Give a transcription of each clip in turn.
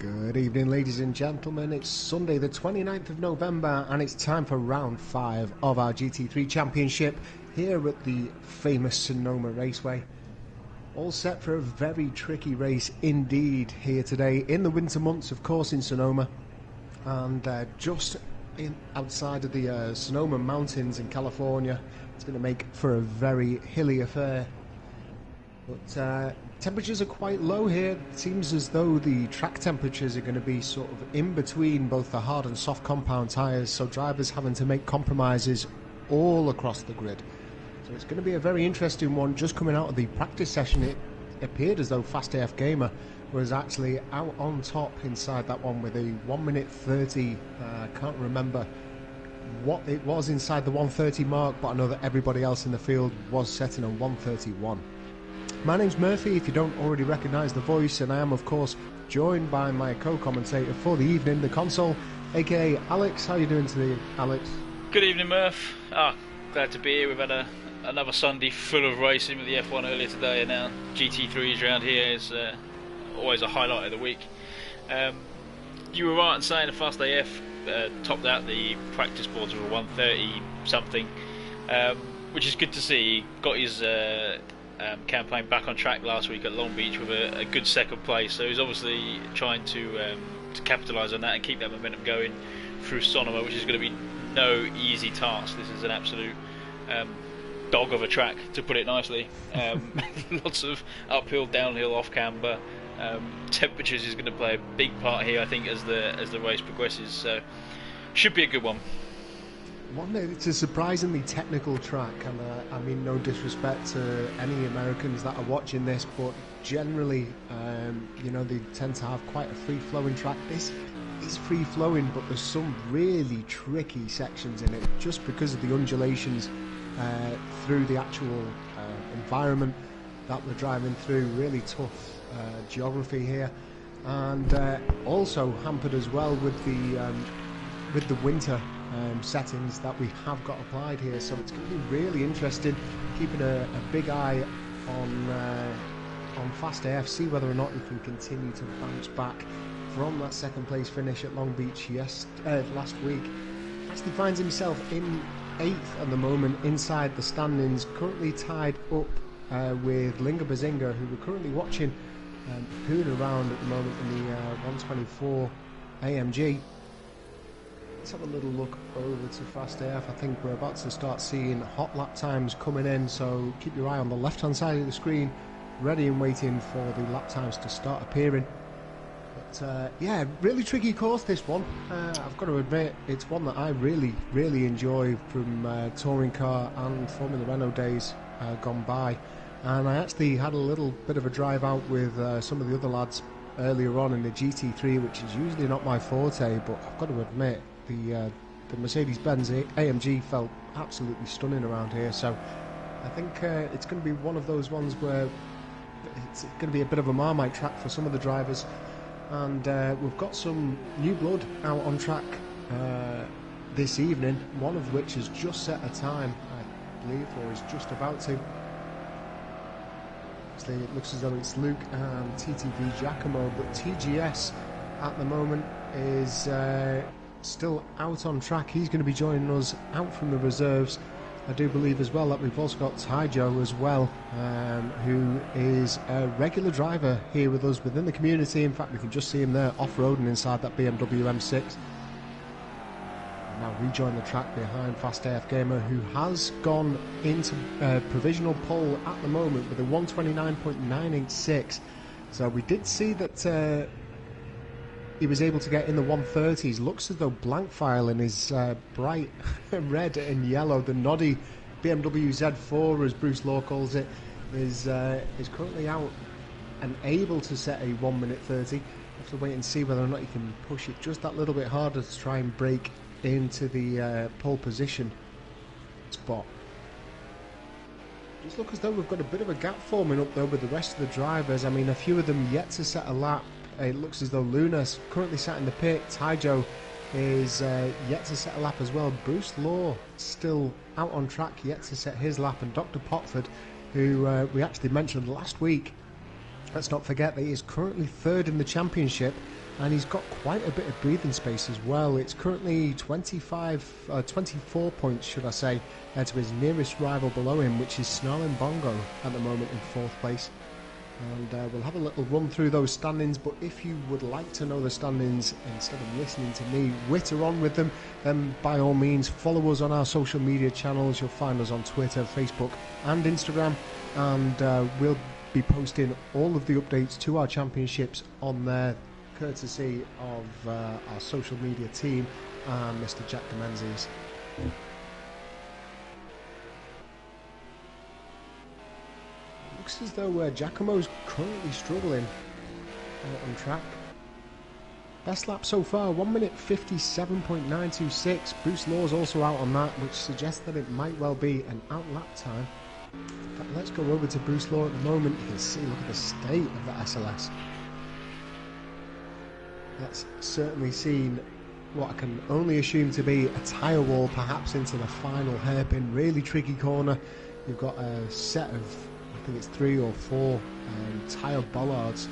Good evening, ladies and gentlemen. It's Sunday the 29th of November and it's time for round 5 of our GT3 Championship here at the famous Sonoma Raceway. All set for a very tricky race indeed here today in the winter months, of course, in Sonoma, and just outside of the Sonoma Mountains in California. It's going to make for a very hilly affair, but temperatures are quite low here. It seems as though the track temperatures are going to be sort of in between both the hard and soft compound tyres, so drivers having to make compromises all across the grid. So it's going to be a very interesting one. Just coming out of the practice session, it appeared as though Fast AF Gamer was actually out on top inside that one with a 1:30. I can't remember what it was inside the 1:30 mark, but I know that everybody else in the field was setting on 1:31. My name's Murphy, if you don't already recognise the voice, and I am, of course, joined by my co-commentator for the evening, the console, aka Alex. How are you doing today, Alex? Good evening, Murph. Glad to be here. We've had another Sunday full of racing with the F1 earlier today, and now GT3s around here is always a highlight of the week. You were right in saying the Fast AF topped out the practice boards with a 1:30 something, which is good to see. He got his campaign back on track last week at Long Beach with a good second place, so he's obviously trying to capitalise on that and keep that momentum going through Sonoma, which is going to be no easy task. This is an absolute dog of a track, to put it nicely. Lots of uphill, downhill, off camber. Temperatures is going to play a big part here, I think, as the race progresses, so should be a good one. It's a surprisingly technical track, and I mean no disrespect to any Americans that are watching this, but generally, they tend to have quite a free-flowing track. This is free-flowing, but there's some really tricky sections in it, just because of the undulations through the actual environment that we're driving through. Really tough geography here, and also hampered as well with the winter settings that we have got applied here, so it's going to be really interesting. Keeping a big eye on Fast AF, see whether or not he can continue to bounce back from that second place finish at Long Beach last week. Actually finds himself in 8th at the moment inside the standings, currently tied up with Linga Bazinga, who we're currently watching pooing around at the moment in the 124 AMG. Let's have a little look over to Fast AF. I think we're about to start seeing hot lap times coming in, so keep your eye on the left hand side of the screen, ready and waiting for the lap times to start appearing. But yeah, really tricky course, this one. I've got to admit, it's one that I really enjoy from touring car and Formula Renault days gone by, and I actually had a little bit of a drive out with some of the other lads earlier on in the GT3, which is usually not my forte, but I've got to admit, the Mercedes-Benz AMG felt absolutely stunning around here. So I think it's going to be one of those ones where it's going to be a bit of a Marmite track for some of the drivers, and we've got some new blood out on track this evening, one of which has just set a time, I believe, or is just about to. Actually, it looks as though it's Luke and TTV Giacomo, but TGS at the moment is still out on track. He's going to be joining us out from the reserves. I do believe as well that we've also got Taijo as well, who is a regular driver here with us within the community. In fact, we can just see him there off-roading inside that BMW M6. Now rejoin the track behind Fast AF Gamer, who has gone into provisional pole at the moment with a 129.986. So we did see that he was able to get in the 130s. Looks as though blank file in his bright red and yellow, the noddy BMW Z4, as Bruce Law calls it, is currently out and able to set a 1:30. Have to wait and see whether or not he can push it just that little bit harder to try and break into the pole position spot. Just look as though we've got a bit of a gap forming up though with the rest of the drivers. I mean, a few of them yet to set a lap. It looks as though Luna's currently sat in the pit. Taijo is yet to set a lap as well. Bruce Law still out on track, yet to set his lap. And Dr. Potford, who we actually mentioned last week, Let's not forget that he is currently third in the championship, and he's got quite a bit of breathing space as well. It's currently 24 points, should I say, to his nearest rival below him, which is Snarling Bongo at the moment in 4th place. And we'll have a little run through those standings, but if you would like to know the standings instead of listening to me witter on with them, then by all means follow us on our social media channels. You'll find us on Twitter, Facebook and Instagram, and we'll be posting all of the updates to our championships on there, courtesy of our social media team and Mr. Jack Demenzies. Looks as though Giacomo's currently struggling on track. Best lap so far, 1 minute 57.926. Bruce Law's also out on that, which suggests that it might well be an out lap time. In fact, let's go over to Bruce Law at the moment. You can see, look at the state of the SLS. That's certainly seen what I can only assume to be a tyre wall, perhaps into the final hairpin. Really tricky corner. You've got a set of, I think it's 3 or 4 tyre bollards.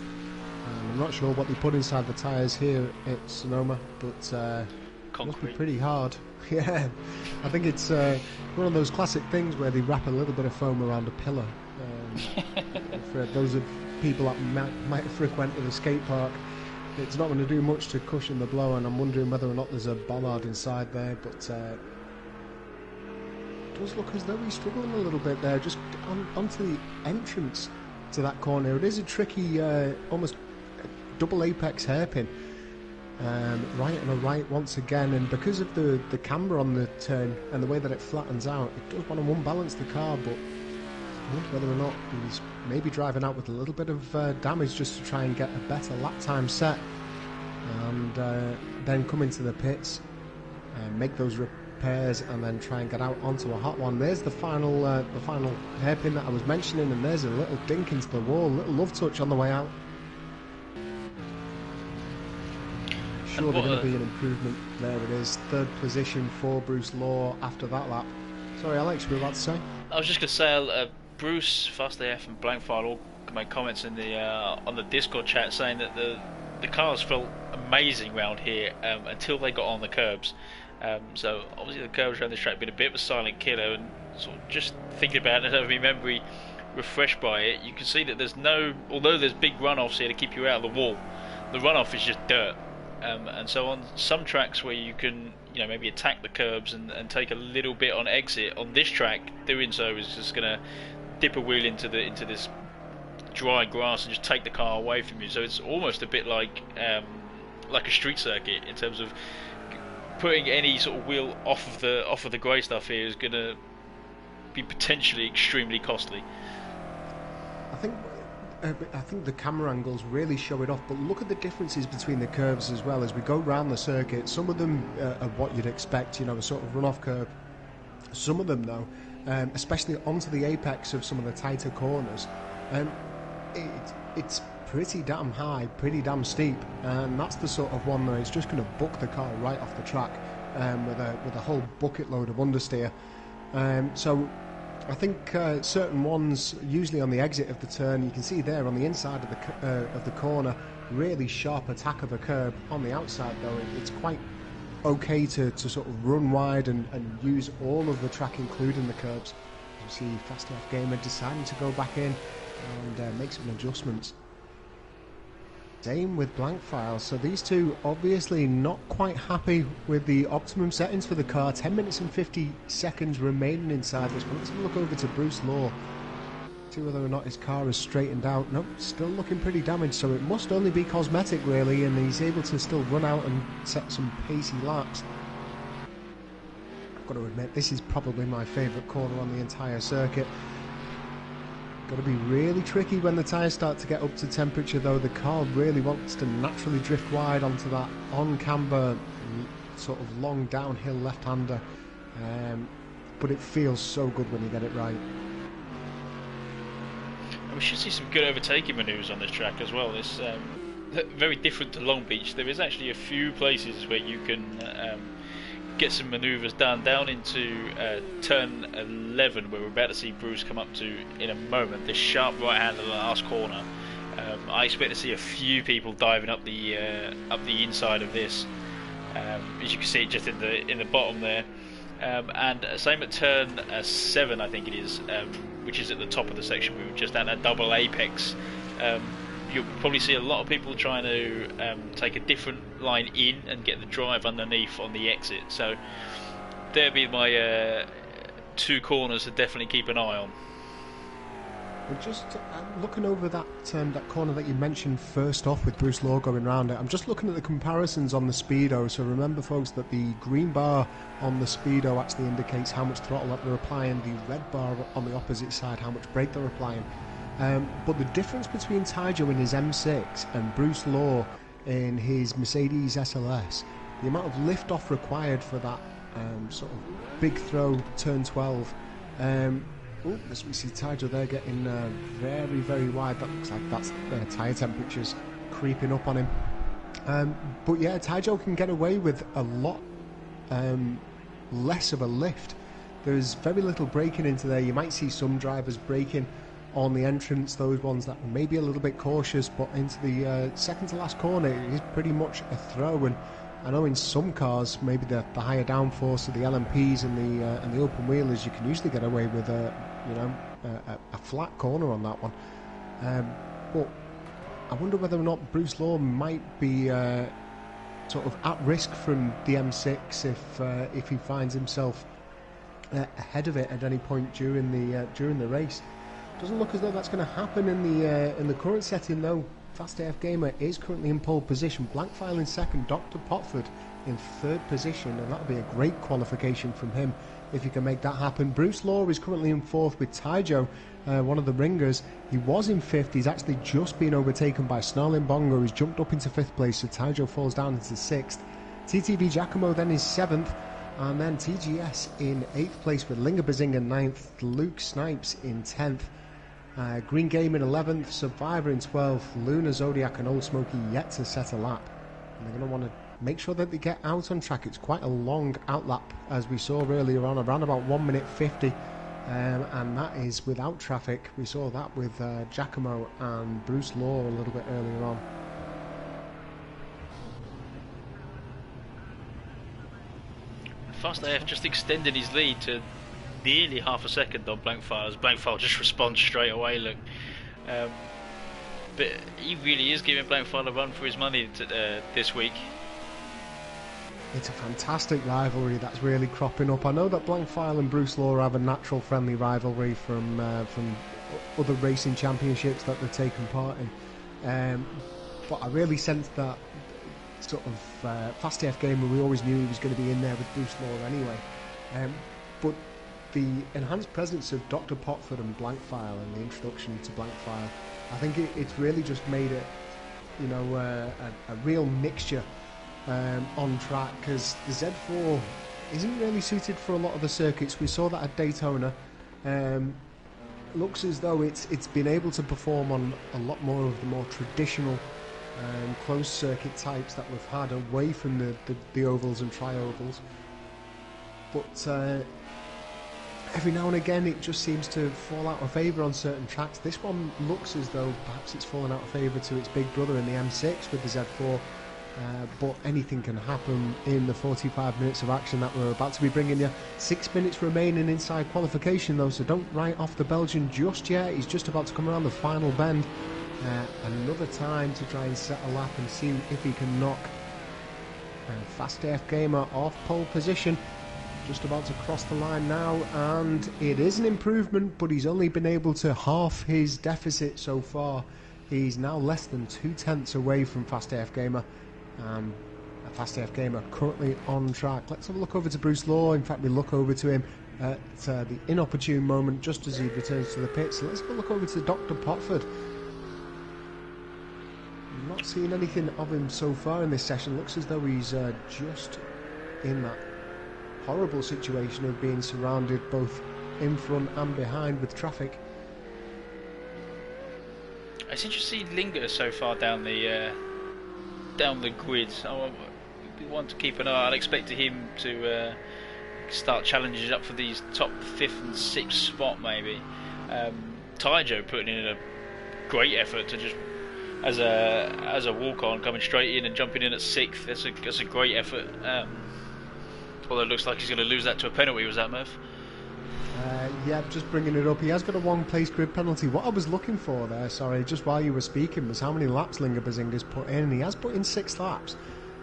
I'm not sure what they put inside the tyres here at Sonoma, but it must be pretty hard. Yeah, I think it's one of those classic things where they wrap a little bit of foam around a pillar. For those of people that might have frequented a skate park, it's not going to do much to cushion the blow, and I'm wondering whether or not there's a bollard inside there, but it does look as though he's struggling a little bit there, just onto the entrance to that corner. It is a tricky, almost double apex hairpin. Right and a right once again, and because of the camber on the turn and the way that it flattens out, it does want to unbalance the car, but I wonder whether or not he's maybe driving out with a little bit of damage just to try and get a better lap time set, and then come into the pits and make those repairs and then try and get out onto a hot one. There's the final hairpin that I was mentioning, and there's a little dink into the wall, little love touch on the way out. Sure, there's going to be an improvement. There it is, 3rd position for Bruce Law after that lap. Sorry, Alex, you were about to say? I was just going to say, Bruce, Fast AF and Blankfire all made comments in the on the Discord chat saying that the cars felt amazing round here until they got on the curbs. So obviously the curbs around this track have been a bit of a silent killer, and sort of just thinking about it, having my memory refreshed by it, you can see that there's no, although there's big runoffs here to keep you out of the wall, the runoff is just dirt. And so on some tracks where you can, maybe attack the curbs and take a little bit on exit, on this track, doing so is just going to dip a wheel into this dry grass and just take the car away from you. So it's almost a bit like a street circuit in terms of putting any sort of wheel off of the grey stuff here is going to be potentially extremely costly. I think the camera angles really show it off, but look at the differences between the curves as well as we go round the circuit. Some of them are what you'd expect, a sort of run-off curve. Some of them, though, especially onto the apex of some of the tighter corners, it's pretty damn high, pretty damn steep, and that's the sort of one that is just going to buck the car right off the track with a whole bucket load of understeer. So I think certain ones, usually on the exit of the turn, you can see there on the inside of the corner, really sharp attack of a curb. On the outside, though, it's quite okay to sort of run wide and use all of the track, including the curbs. You see Fast AF Gamer deciding to go back in and make some adjustments. Same with Blank Files. So these two obviously not quite happy with the optimum settings for the car. 10 minutes and 50 seconds remaining inside this one. Let's have a look over to Bruce Law, see whether or not his car is straightened out. Nope, still looking pretty damaged, so it must only be cosmetic really, and he's able to still run out and set some pacey laps. I've got to admit, this is probably my favourite corner on the entire circuit. Got to be really tricky when the tyres start to get up to temperature, though. The car really wants to naturally drift wide onto that on-camber sort of long downhill left-hander, but it feels so good when you get it right. We should see some good overtaking manoeuvres on this track as well. It's very different to Long Beach. There is actually a few places where you can get some manoeuvres done down into turn 11, where we're about to see Bruce come up to in a moment. This sharp right hand of the last corner, I expect to see a few people diving up the inside of this, as you can see just in the bottom there. And same at turn 7, I think it is, which is at the top of the section. We were just at that double apex. You'll probably see a lot of people trying to take a different line in and get the drive underneath on the exit. So there'll be my 2 corners to definitely keep an eye on. We're just looking over that corner that you mentioned first off with Bruce Law going round it. I'm just looking at the comparisons on the Speedo. So remember, folks, that the green bar on the Speedo actually indicates how much throttle that they're applying. The red bar on the opposite side, how much brake they're applying. But the difference between Taijo in his M6 and Bruce Law in his Mercedes SLS, the amount of lift-off required for that sort of big throw, turn 12. As we see Taijo there getting very, very wide. That looks like that's tyre temperatures creeping up on him. But yeah, Taijo can get away with a lot less of a lift. There's very little braking into there. You might see some drivers braking on the entrance, those ones that may be a little bit cautious, but into the second to last corner it is pretty much a throw. And I know in some cars, maybe the higher downforce of the LMPs and the open wheelers, you can usually get away with a flat corner on that one. But I wonder whether or not Bruce Law might be sort of at risk from the M6 if he finds himself ahead of it at any point during the race. Doesn't look as though that's going to happen in the current setting though. Fast AF Gamer is currently in pole position, Blankfile in second, Dr. Potford in third position, and that'll be a great qualification from him if he can make that happen. Bruce Law is currently in fourth with Taijo, one of the ringers. He was in fifth. He's actually just been overtaken by Snarling Bongo, who's jumped up into fifth place, so Taijo falls down into sixth. TTV Giacomo then is seventh, and then TGS in eighth place with Linga Bazinga ninth, Luke Snipes in 10th. Green Game in 11th, Survivor in 12th, Luna, Zodiac and Old Smoky yet to set a lap. And they're going to want to make sure that they get out on track. It's quite a long outlap, as we saw earlier on, around about 1 minute 50. And that is without traffic. We saw that with Giacomo and Bruce Law a little bit earlier on. Fast AF just extended his lead to nearly half a second on Blankfile, as Blankfile just responds straight away. Look, but he really is giving Blankfile a run for his money this week. It's a fantastic rivalry that's really cropping up. I know that Blankfile and Bruce Law have a natural friendly rivalry from other racing championships that they've taken part in, but I really sense that sort of Fast AF Gamer, we always knew he was going to be in there with Bruce Law anyway, but the enhanced presence of Dr. Potford and Blankfile and the introduction to Blankfile, I think it's really just made it, a real mixture on track, because the Z4 isn't really suited for a lot of the circuits. We saw that at Daytona. Looks as though it's been able to perform on a lot more of the more traditional closed circuit types that we've had away from the ovals and tri-ovals. But every now and again it just seems to fall out of favour on certain tracks. This one looks as though perhaps it's fallen out of favour to its big brother in the M6 with the Z4, but anything can happen in the 45 minutes of action that we're about to be bringing you. 6 minutes remaining inside qualification though, so don't write off the Belgian just yet. He's just about to come around the final bend. Another time to try and set a lap and see if he can knock Fast AF Gamer off pole position. Just about to cross the line now, and it is an improvement, but he's only been able to half his deficit so far. He's now less than 2/10 away from Fast AF Gamer. Fast AF Gamer currently on track. Let's have a look over to Bruce Law. In fact, we look over to him at the inopportune moment just as he returns to the pit. So let's have a look over to Dr. Potford. I'm not seeing anything of him so far in this session. Looks as though he's just in that horrible situation of being surrounded both in front and behind with traffic. It's interesting to see Linger so far down the grid. We want to keep an eye. I'd expect him to start challenges up for these top 5th and 6th spot maybe. Taijo putting in a great effort to just as a walk-on, coming straight in and jumping in at 6th. That's a great effort. Although it looks like he's going to lose that to a penalty. Was that, Murph? Yeah, just bringing it up. He has got a one-place grid penalty. What I was looking for there, sorry, just while you were speaking, was how many laps Linga Bazinga's put in. He has put in 6 laps.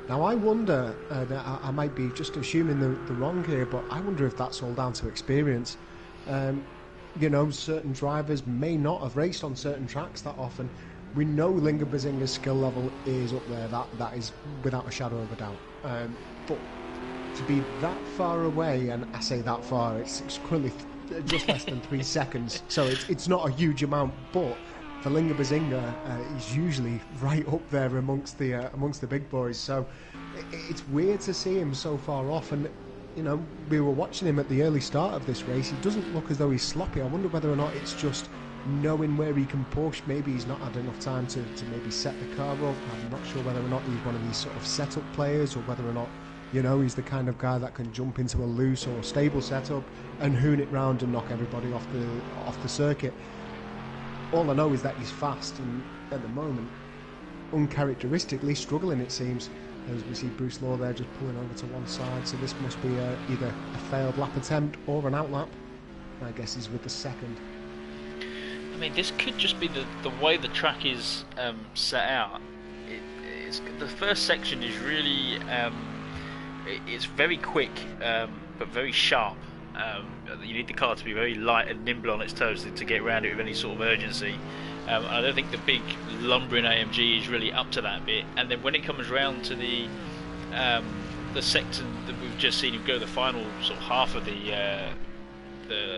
Now, I wonder, I might be just assuming the wrong here, but I wonder if that's all down to experience. You know, certain drivers may not have raced on certain tracks that often. We know Linga Bazinga's skill level is up there. That is without a shadow of a doubt. But to be that far away, and I say that far, it's currently just less than 3 seconds, so it's not a huge amount, but for Linga Bazinga, he's usually right up there amongst the big boys, so it's weird to see him so far off. And you know, we were watching him at the early start of this race. He doesn't look as though he's sloppy. I wonder whether or not it's just knowing where he can push. Maybe he's not had enough time to maybe set the car up. I'm not sure whether or not he's one of these sort of setup players, or whether or not, you know, he's the kind of guy that can jump into a loose or stable setup and hoon it round and knock everybody off the circuit. All I know is that he's fast, and at the moment, uncharacteristically struggling, it seems. As we see Bruce Law there just pulling over to one side, so this must be either a failed lap attempt or an outlap. My guess is with the second. I mean, this could just be the way the track is set out. The first section is really it's very quick, but very sharp. You need the car to be very light and nimble on its toes to get around it with any sort of urgency. I don't think the big lumbering AMG is really up to that bit. And then when it comes round to the section that we've just seen him go, the final sort of half of the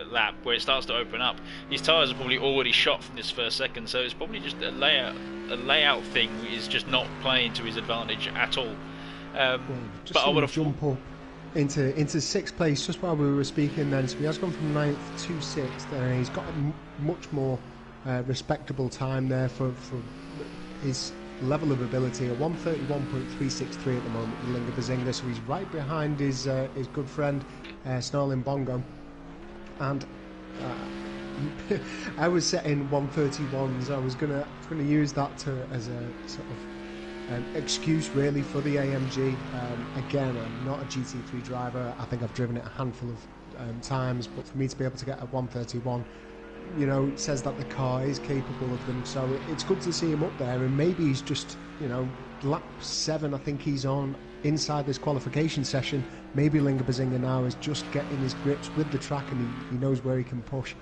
lap, where it starts to open up, his tyres are probably already shot from this first second. So it's probably just a layout thing is just not playing to his advantage at all. But I would have jump up into 6th place just while we were speaking then, so he has gone from 9th to 6th, and he's got a much more respectable time there for his level of ability, a 131.363 at the moment with Linga Bazinga, so he's right behind his good friend Snarling Bongo. And I was setting 131s. I was gonna use that as a sort of excuse really for the AMG. Again, I'm not a GT3 driver. I think I've driven it a handful of times, but for me to be able to get a 131, you know, it says that the car is capable of them. So it's good to see him up there, and maybe he's just, you know, lap 7 I think he's on inside this qualification session. Maybe Linga Bazinga now is just getting his grips with the track, and he knows where he can push.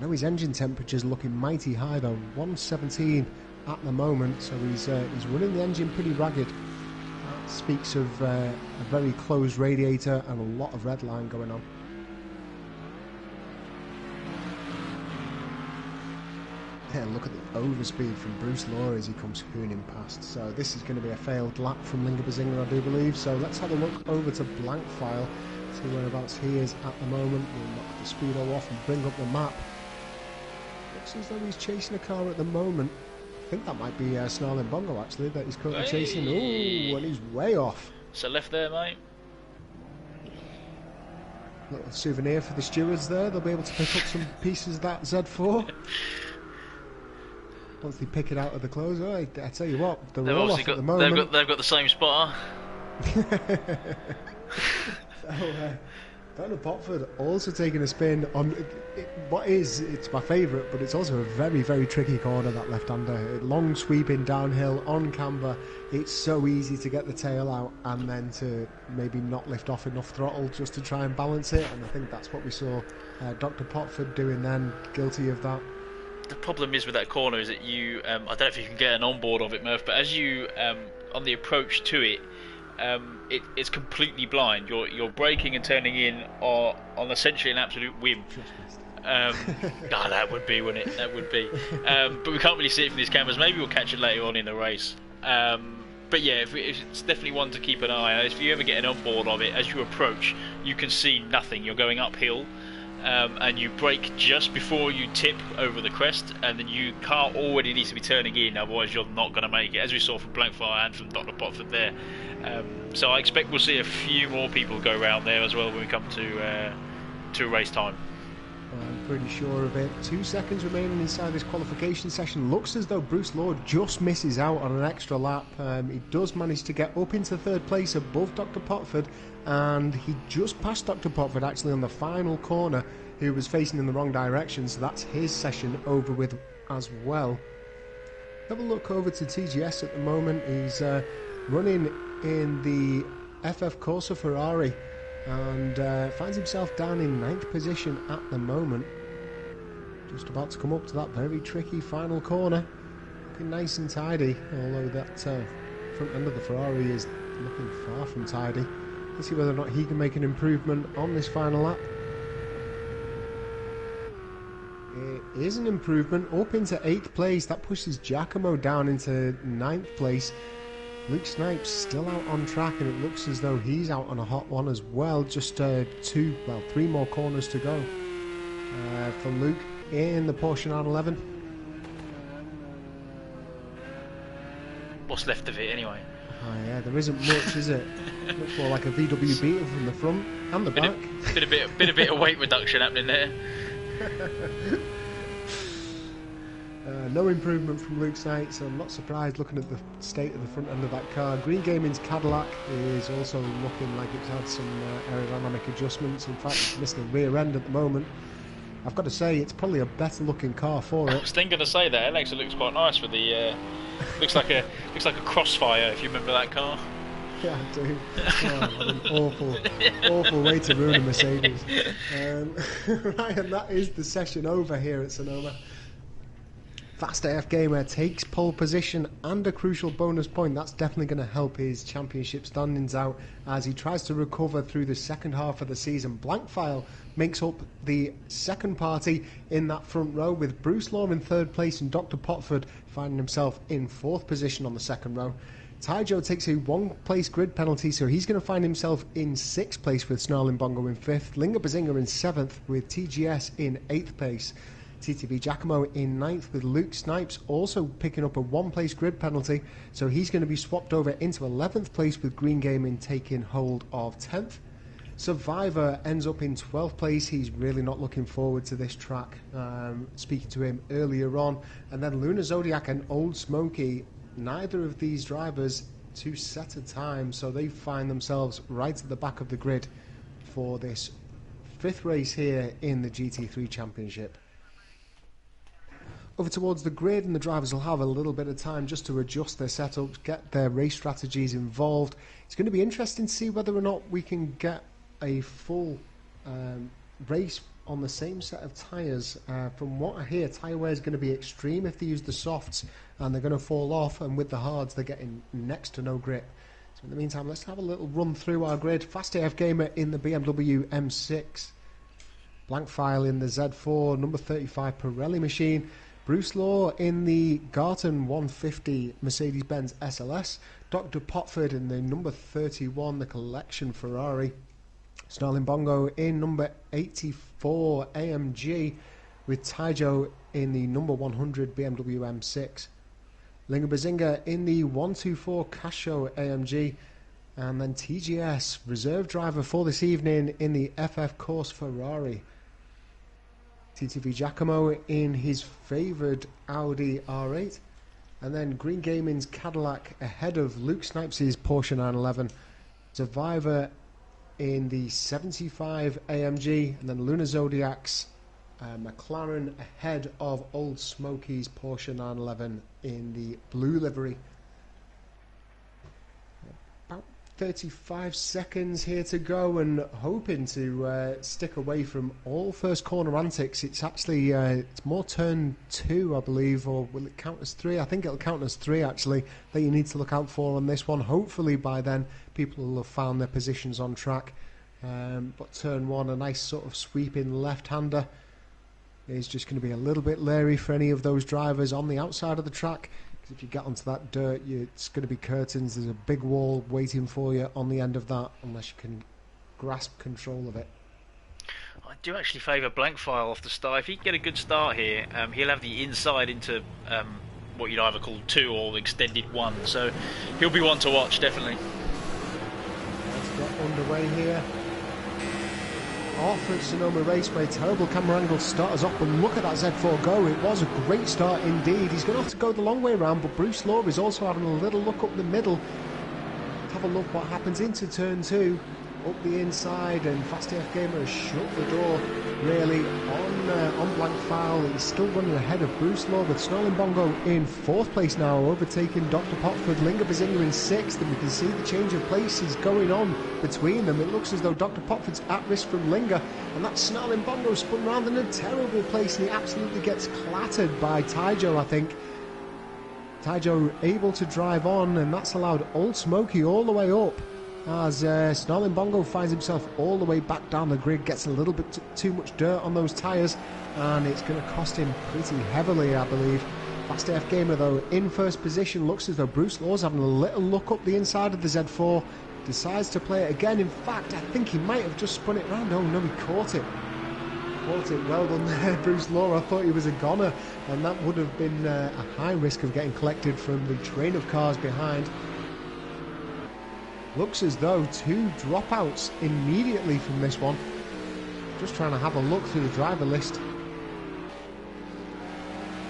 Now his engine temperature's looking mighty high though, 117 at the moment, so he's running the engine pretty ragged. That speaks of a very closed radiator and a lot of red line going on. Yeah, look at the overspeed from Bruce Law as he comes hooning past. So this is going to be a failed lap from Linga Bazinga, I do believe. So let's have a look over to Blank File, see whereabouts he is at the moment. We'll knock the speedo off and bring up the map. Looks as though he's chasing a car at the moment. I think that might be Snarling Bongo actually that he's currently chasing. Ooh, and he's way off. So left there, mate. Little souvenir for the stewards there. They'll be able to pick up some pieces of that Z4. Once they pick it out of the clothes, I tell you what, they're all off at the moment. They've got the same spotter. So, Donna Potford also taking a spin on it's my favourite, but it's also a very, very tricky corner, that left-hander. Long sweeping downhill on camber. It's so easy to get the tail out and then to maybe not lift off enough throttle just to try and balance it, and I think that's what we saw Dr. Potford doing then, guilty of that. The problem is with that corner is that you, I don't know if you can get an onboard of it, Murph, but as you, on the approach to it, it's completely blind. You're braking and turning in on essentially an absolute whim. That would be, wouldn't it? That would be. But we can't really see it from these cameras. Maybe we'll catch it later on in the race. But yeah, it's definitely one to keep an eye on. If you ever get an onboard of it, as you approach, you can see nothing. You're going uphill. And you brake just before you tip over the crest, and then your car already needs to be turning in, otherwise you're not going to make it, as we saw from Blankfire and from Dr. Potford there. So I expect we'll see a few more people go around there as well when we come to race time. I'm pretty sure of it. 2 seconds remaining inside this qualification session. Looks as though Bruce Law just misses out on an extra lap. He does manage to get up into third place above Dr. Potford, and he just passed Dr. Potford actually on the final corner, who was facing in the wrong direction, so that's his session over with as well. Have a look over to TGS at the moment. He's running in the FF Corsa Ferrari and finds himself down in 9th position at the moment. Just about to come up to that very tricky final corner. Looking nice and tidy, although that front end of the Ferrari is looking far from tidy. Let's see whether or not he can make an improvement on this final lap. It is an improvement, up into 8th place. That pushes Giacomo down into 9th place. Luke Snipes still out on track, and it looks as though he's out on a hot one as well. Just 3 more corners to go for Luke in the Porsche 911. What's left of it anyway? Oh yeah, there isn't much, is it? Much more like a VW Beetle from the front and the back. Bit a bit of weight reduction happening there. No improvement from Luke Snipes. I'm not surprised looking at the state of the front end of that car. Green Gaming's Cadillac is also looking like it's had some aerodynamic adjustments. In fact, it's missing a rear end at the moment. I've got to say, it's probably a better looking car for it. I was thinking to say that. It actually looks quite nice with the looks like a Crossfire, if you remember that car. Yeah, I do. Oh, what an awful way to ruin a Mercedes. Right, and that is the session over here at Sonoma. Fast AF Gamer takes pole position and a crucial bonus point. That's definitely going to help his championship standings out as he tries to recover through the second half of the season. Blankfile makes up the second party in that front row, with Bruce Law in 3rd place and Dr. Potford finding himself in 4th position on the second row. Taijo takes a 1-place grid penalty, so he's going to find himself in 6th place with Snarling Bongo in 5th. Linga Bazinga in 7th with TGS in 8th place. TTV Giacomo in 9th with Luke Snipes also picking up a 1-place grid penalty, so he's going to be swapped over into 11th place with Green Gaming taking hold of 10th. Survivor ends up in 12th place. He's really not looking forward to this track, speaking to him earlier on. And then Luna Zodiac and Old Smoky, neither of these drivers to set a time, so they find themselves right at the back of the grid for this 5th race here in the GT3 Championship. Over towards the grid, and the drivers will have a little bit of time just to adjust their setups, get their race strategies involved. It's going to be interesting to see whether or not we can get a full race on the same set of tyres. From what I hear, tyre wear is going to be extreme if they use the softs, and they're going to fall off, and with the hards they're getting next to no grip. So in the meantime, let's have a little run through our grid. Fast AF Gamer in the BMW M6, Blankfile in the Z4, number 35 Pirelli machine, Bruce Law in the Garton 150 Mercedes-Benz SLS, Dr. Potford in the number 31, the Collection Ferrari, Snarling Bongo in number 84 AMG, with Taijo in the number 100 BMW M6, Linga Bazinga in the 124 Casio AMG, and then TGS, reserve driver for this evening in the FF Corsa Ferrari. TTV Giacomo in his favoured Audi R8, and then Green Gaming's Cadillac ahead of Luke Snipes' Porsche 911, Survivor in the 75 AMG, and then Luna Zodiac's McLaren ahead of Old Smoky's Porsche 911 in the blue livery. About 35 seconds here to go, and hoping to stick away from all first corner antics. It's actually it's more turn 2, I believe, or will it count as 3? I think it'll count as 3 actually, that you need to look out for on this one. Hopefully by then people will have found their positions on track, but turn 1, a nice sort of sweeping left-hander, is just going to be a little bit leery for any of those drivers on the outside of the track. If you get onto that dirt, it's going to be curtains. There's a big wall waiting for you on the end of that, unless you can grasp control of it. I do actually favour Blankfile off the start. If he can get a good start here, he'll have the inside into what you'd either call 2 or extended 1. So he'll be one to watch, definitely. Let's get underway here. off at Sonoma Raceway. Terrible camera angle start us off, but look at that Z4 go. It was a great start indeed. He's going to have to go the long way around, but Bruce Law is also having a little look up the middle. Have a look what happens into turn 2. Up the inside, and Fast AF Gamer has shut the door really on blank file. He's still running ahead of Bruce Law, with Snarling Bongo in 4th place now, overtaking Dr. Potford. Linga Bazinga in 6th, and we can see the change of places going on between them. It looks as though Dr. Potford's at risk from Linga, and that Snarling Bongo spun round in a terrible place, and he absolutely gets clattered by Taijo, I think. Taijo able to drive on, and that's allowed Old Smoky all the way up, as Snarling Bongo finds himself all the way back down the grid, gets a little bit too much dirt on those tyres, and it's going to cost him pretty heavily, I believe. Fast AF Gamer, though, in 1st position. Looks as though Bruce Law's having a little look up the inside of the Z4, decides to play it again. In fact, I think he might have just spun it round. Oh no, he caught it. Caught it. Well done there, Bruce Law. I thought he was a goner, and that would have been a high risk of getting collected from the train of cars behind. Looks as though 2 dropouts immediately from this one. Just trying to have a look through the driver list.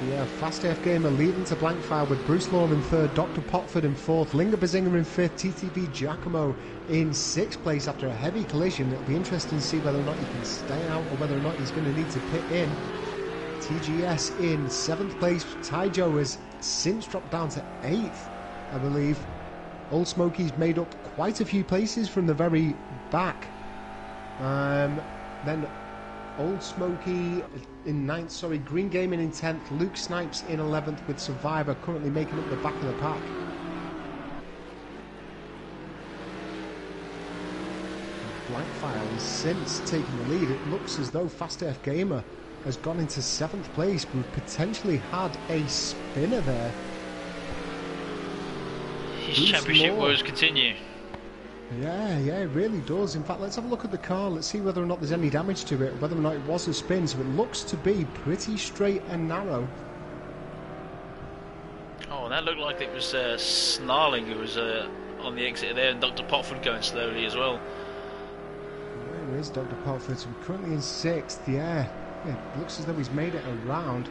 Yeah, Fast AF Gamer leading to blank file, with Bruce Law in 3rd, Dr. Potford in 4th, Linga Bazinga in 5th, TTB Giacomo in 6th place after a heavy collision. It'll be interesting to see whether or not he can stay out, or whether or not he's going to need to pit in. TGS in 7th place. Taijo has since dropped down to 8th, I believe. Old Smoky's made up quite a few places from the very back. Then Old Smoky in 9th, Green Gaming in 10th, Luke Snipes in 11th, with Survivor currently making up the back of the pack. Blankfire has since taken the lead. It looks as though Fast AF Gamer has gone into 7th place. We've potentially had a spinner there. His championship woes continue. Yeah, it really does. In fact, let's have a look at the car. Let's see whether or not there's any damage to it, whether or not it was a spin. So it looks to be pretty straight and narrow. Oh, that looked like it was Snarling who was on the exit there, and Dr. Potford going slowly as well. Where is Dr. Potford? So we're currently in 6th. Yeah, it looks as though he's made it around.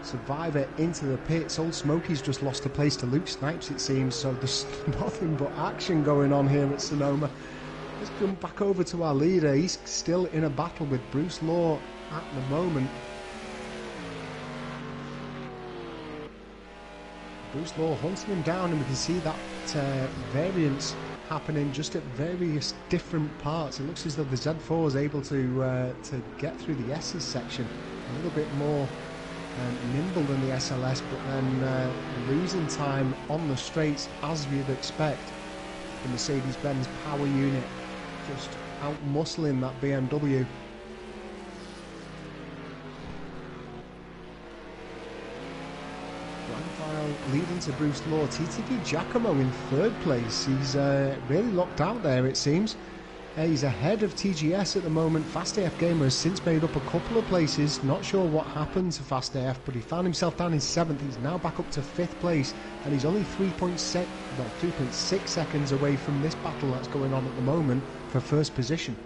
Survivor into the pits. Old Smoky's just lost a place to Luke Snipes, it seems, so there's nothing but action going on here at Sonoma. Let's come back over to our leader. He's still in a battle with Bruce Law at the moment. Bruce Law hunting him down, and we can see that variance happening just at various different parts. It looks as though the Z4 is able to get through the S's section a little bit more nimble than the SLS, but then losing time on the straights, as you'd expect. The Mercedes-Benz power unit just out-muscling that BMW. Blankfile leading to Bruce Law. TTV Giacomo in 3rd place. He's really locked out there, it seems. He's ahead of TGS at the moment. Fast AF Gamer has since made up a couple of places. Not sure what happened to Fast AF, but he found himself down in 7th. He's now back up to 5th place, and he's only 3.6 seconds away from this battle that's going on at the moment for 1st position.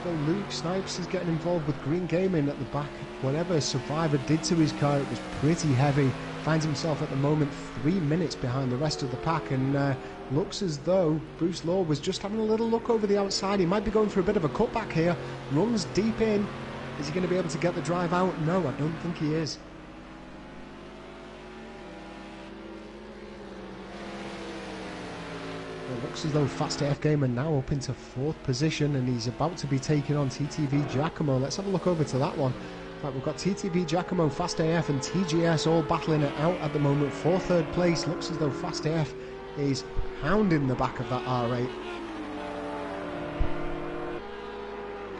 Though Luke Snipes is getting involved with Green Gaming at the back. Whatever Survivor did to his car, it was pretty heavy. Finds himself at the moment 3 minutes behind the rest of the pack, and looks as though Bruce Law was just having a little look over the outside. He might be going for a bit of a cutback here. Runs deep in. Is he going to be able to get the drive out? No, I don't think he is. It looks as though Fast AF Gamer now up into 4th position, and he's about to be taking on TTV Giacomo. Let's have a look over to that one. In fact, we've got TTV Giacomo, Fast AF and TGS all battling it out at the moment for 3rd place. Looks as though Fast AF is hounding the back of that R8.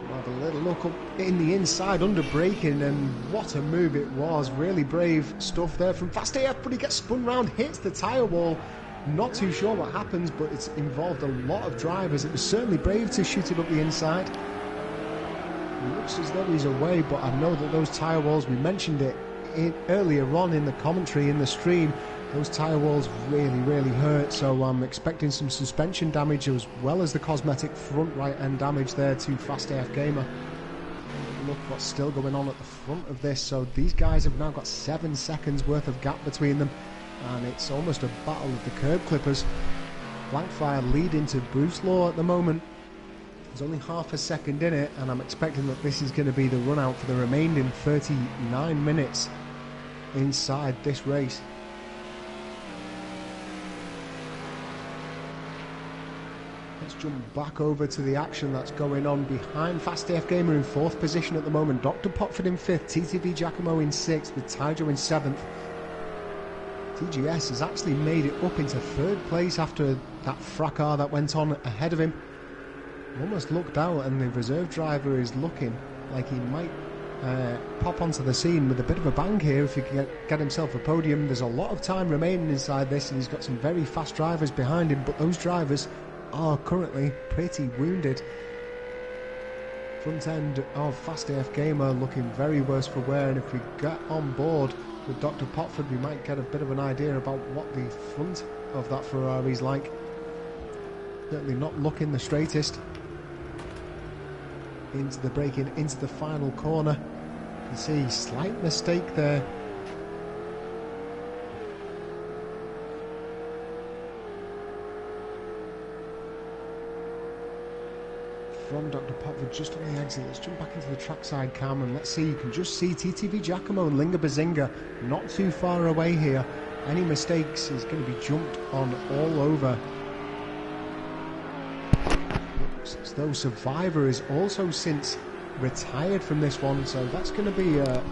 We'll have a little look up in the inside under braking, and what a move it was. Really brave stuff there from Fast AF, but he gets spun round, hits the tyre wall. Not too sure what happens, but it's involved a lot of drivers. It was certainly brave to shoot it up the inside. It looks as though he's away, but I know that those tyre walls, we mentioned it earlier on in the commentary in the stream, Those tyre walls really hurt, so I'm expecting some suspension damage as well as the cosmetic front right end damage there to Fast AF Gamer. Look what's still going on at the front of this. So these guys have now got 7 seconds worth of gap between them, and it's almost a battle of the curb clippers. Blankfire leading to Bruce Law at the moment. There's only half a second in it, and I'm expecting that this is going to be the run out for the remaining 39 minutes inside this race. Let's jump back over to the action that's going on behind Fast AF Gamer in 4th position at the moment. Dr. Potford in 5th, TTV Giacomo in 6th, with Tyjo in 7th. TGS has actually made it up into 3rd place after that fracas that went on ahead of him. Almost looked out, and the reserve driver is looking like he might pop onto the scene with a bit of a bang here if he can get himself a podium. There's a lot of time remaining inside this, and he's got some very fast drivers behind him, but those drivers are currently pretty wounded. Front end of Fast AF Gamer looking very worse for wear, and if we get on board with Dr. Potford, we might get a bit of an idea about what the front of that Ferrari is like. Certainly not looking the straightest. Into the braking, into the final corner. You can see slight mistake there. From Dr. Potford just on the exit. Let's jump back into the trackside cam and let's see. You can just see TTV Giacomo and Linga Bazinga not too far away here. Any mistakes is going to be jumped on all over. Looks as though Survivor is also since retired from this one, so that's going to be a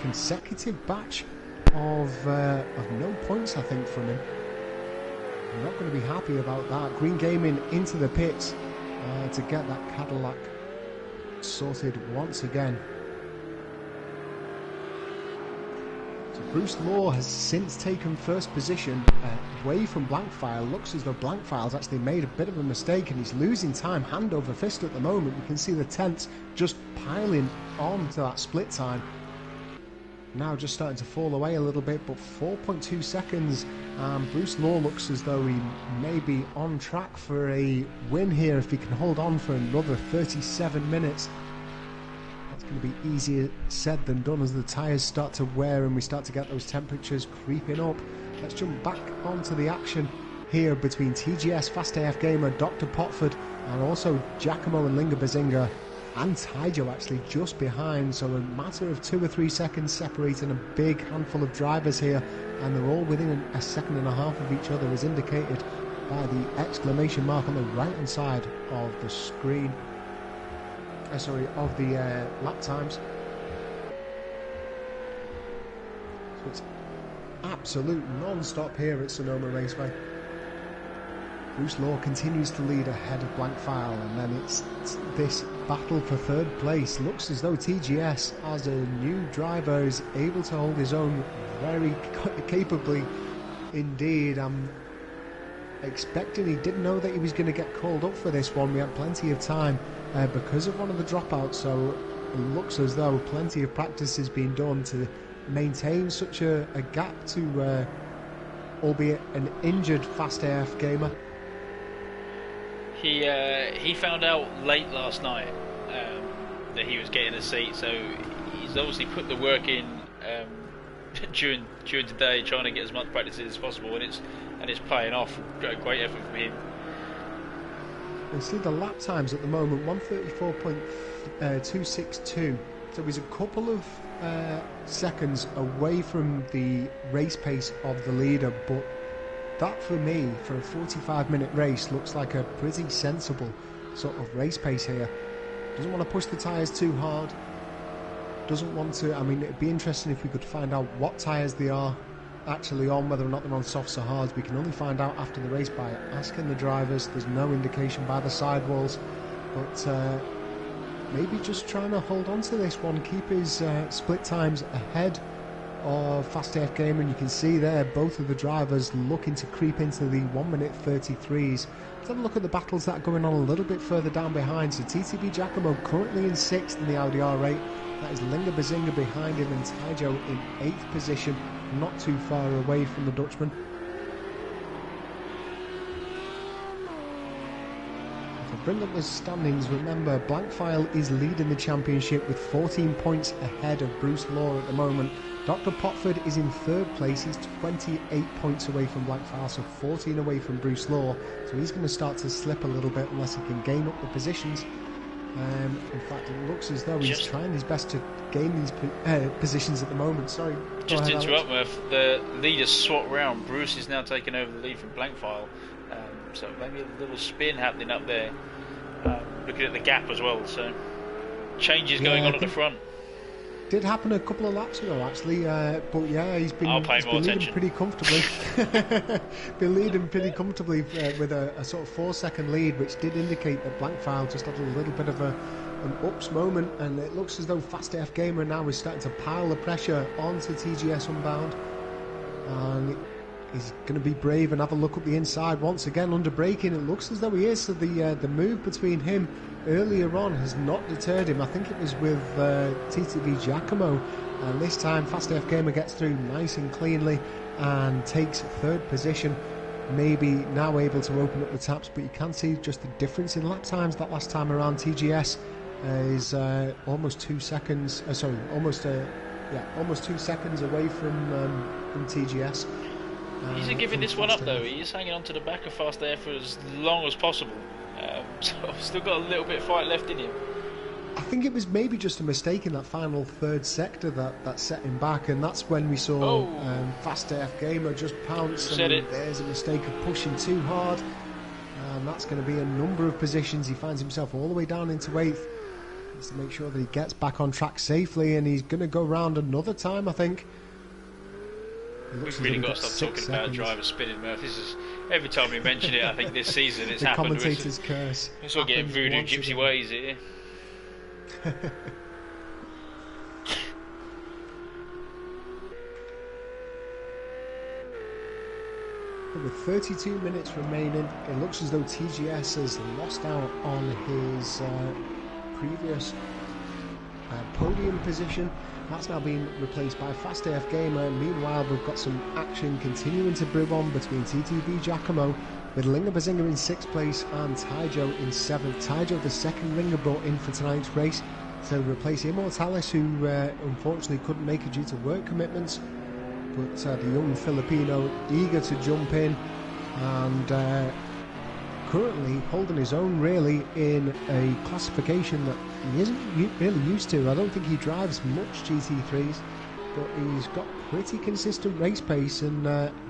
consecutive batch of no points, I think, from him. I'm not going to be happy about that. Green Gaming into the pits to get that Cadillac sorted once again. So Bruce Law has since taken 1st position away from Blankfire. Looks as though Blankfire's actually made a bit of a mistake, and he's losing time hand over fist at the moment. You can see the tenths just piling on to that split time. Now just starting to fall away a little bit, but 4.2 seconds. Bruce Law looks as though he may be on track for a win here if he can hold on for another 37 minutes. That's going to be easier said than done as the tyres start to wear and we start to get those temperatures creeping up. Let's jump back onto the action here between TGS, Fast AF Gamer, Dr. Potford, and also Giacomo and Linga Bazinga, and Tyjo actually just behind. So a matter of 2 or 3 seconds separating a big handful of drivers here, and they're all within a second and a half of each other, as indicated by the exclamation mark on the right hand side of the screen. Of the lap times. So it's absolute non-stop here at Sonoma Raceway. Bruce Law continues to lead ahead of Blankfire, and then it's this battle for 3rd place. Looks as though TGS, as a new driver, is able to hold his own very capably indeed. I'm expecting, he didn't know that he was going to get called up for this one. We had plenty of time because of one of the dropouts, so it looks as though plenty of practice has been done to maintain such a gap to albeit an injured Fast AF Gamer. He found out late last night that he was getting a seat, so he's obviously put the work in during the day, trying to get as much practice as possible, and it's paying off. Great effort from him. You see the lap times at the moment, 1:34.262. So he's a couple of seconds away from the race pace of the leader, but that for me, for a 45-minute race, looks like a pretty sensible sort of race pace here. Doesn't want to push the tyres too hard. Doesn't want to, I mean, it'd be interesting if we could find out what tyres they are actually on, whether or not they're on softs or hards. We can only find out after the race by asking the drivers. There's no indication by the sidewalls, but maybe just trying to hold on to this one, keep his split times ahead of Fast AF Gamer, and you can see there both of the drivers looking to creep into the 1:33s. Let's have a look at the battles that are going on a little bit further down behind. So TTV Giacomo currently in 6th in the Audi R8. That is Linga Bazinga behind him, and Tyjo in 8th position. not too far away from the Dutchman. If I bring up the standings, remember Blankfile is leading the championship with 14 points ahead of Bruce Law at the moment. Dr. Potford is in third place. He's 28 points away from Blankfile, so 14 away from Bruce Law. So he's going to start to slip a little bit unless he can gain up the positions. In fact, it looks as though he's trying his best to gain these positions at the moment. Sorry. Just to interrupt, Murph, the leaders swap round. Bruce is now taking over the lead from Blankfile. So maybe a little spin happening up there. Looking at the gap as well. So changes going on at the front. Did happen a couple of laps ago, actually. But yeah, he's been leading pretty comfortably. Been leading pretty comfortably with a sort of 4-second lead, which did indicate that Blankfile just had a little bit of an ups moment, and it looks as though Fast AF Gamer now is starting to pile the pressure onto TGS Unbound, and he's going to be brave and have a look up the inside once again under braking. It looks as though he is, so the move between him earlier on has not deterred him. I think it was with TTV Giacomo, and this time Fast AF Gamer gets through nice and cleanly and takes third position. Maybe now able to open up the taps, but you can see just the difference in lap times. That last time around, TGS is almost 2 seconds. Almost 2 seconds away from TGS. He's giving this one up though. He's hanging on to the back of Fast AF for as long as possible. So I've still got a little bit of fight left in him. I think it was maybe just a mistake in that final third sector that set him back, and that's when we saw Fast AF Gamer just pounce, and there's a mistake of pushing too hard, and that's going to be a number of positions. He finds himself all the way down into 8th. He needs to make sure that he gets back on track safely, and he's going to go round another time, I think. We've really got to stop talking about driver spinning, Murph. This is, every time we mention it, I think this season it's happened. The commentator's curse. It's all getting voodoo gypsy ways here. With 32 minutes remaining, it looks as though TGS has lost out on his previous podium position. That's now been replaced by Fast AF Gamer. Meanwhile, we've got some action continuing to brew on between TTV Giacomo, with Linga Bazinga in 6th place and Taijo in 7th. Taijo, the second ringer brought in for tonight's race to replace Immortalis, who unfortunately couldn't make it due to work commitments. But the young Filipino eager to jump in, and currently holding his own really in a classification that he isn't really used to. I don't think he drives much GT3s, but he's got pretty consistent race pace, and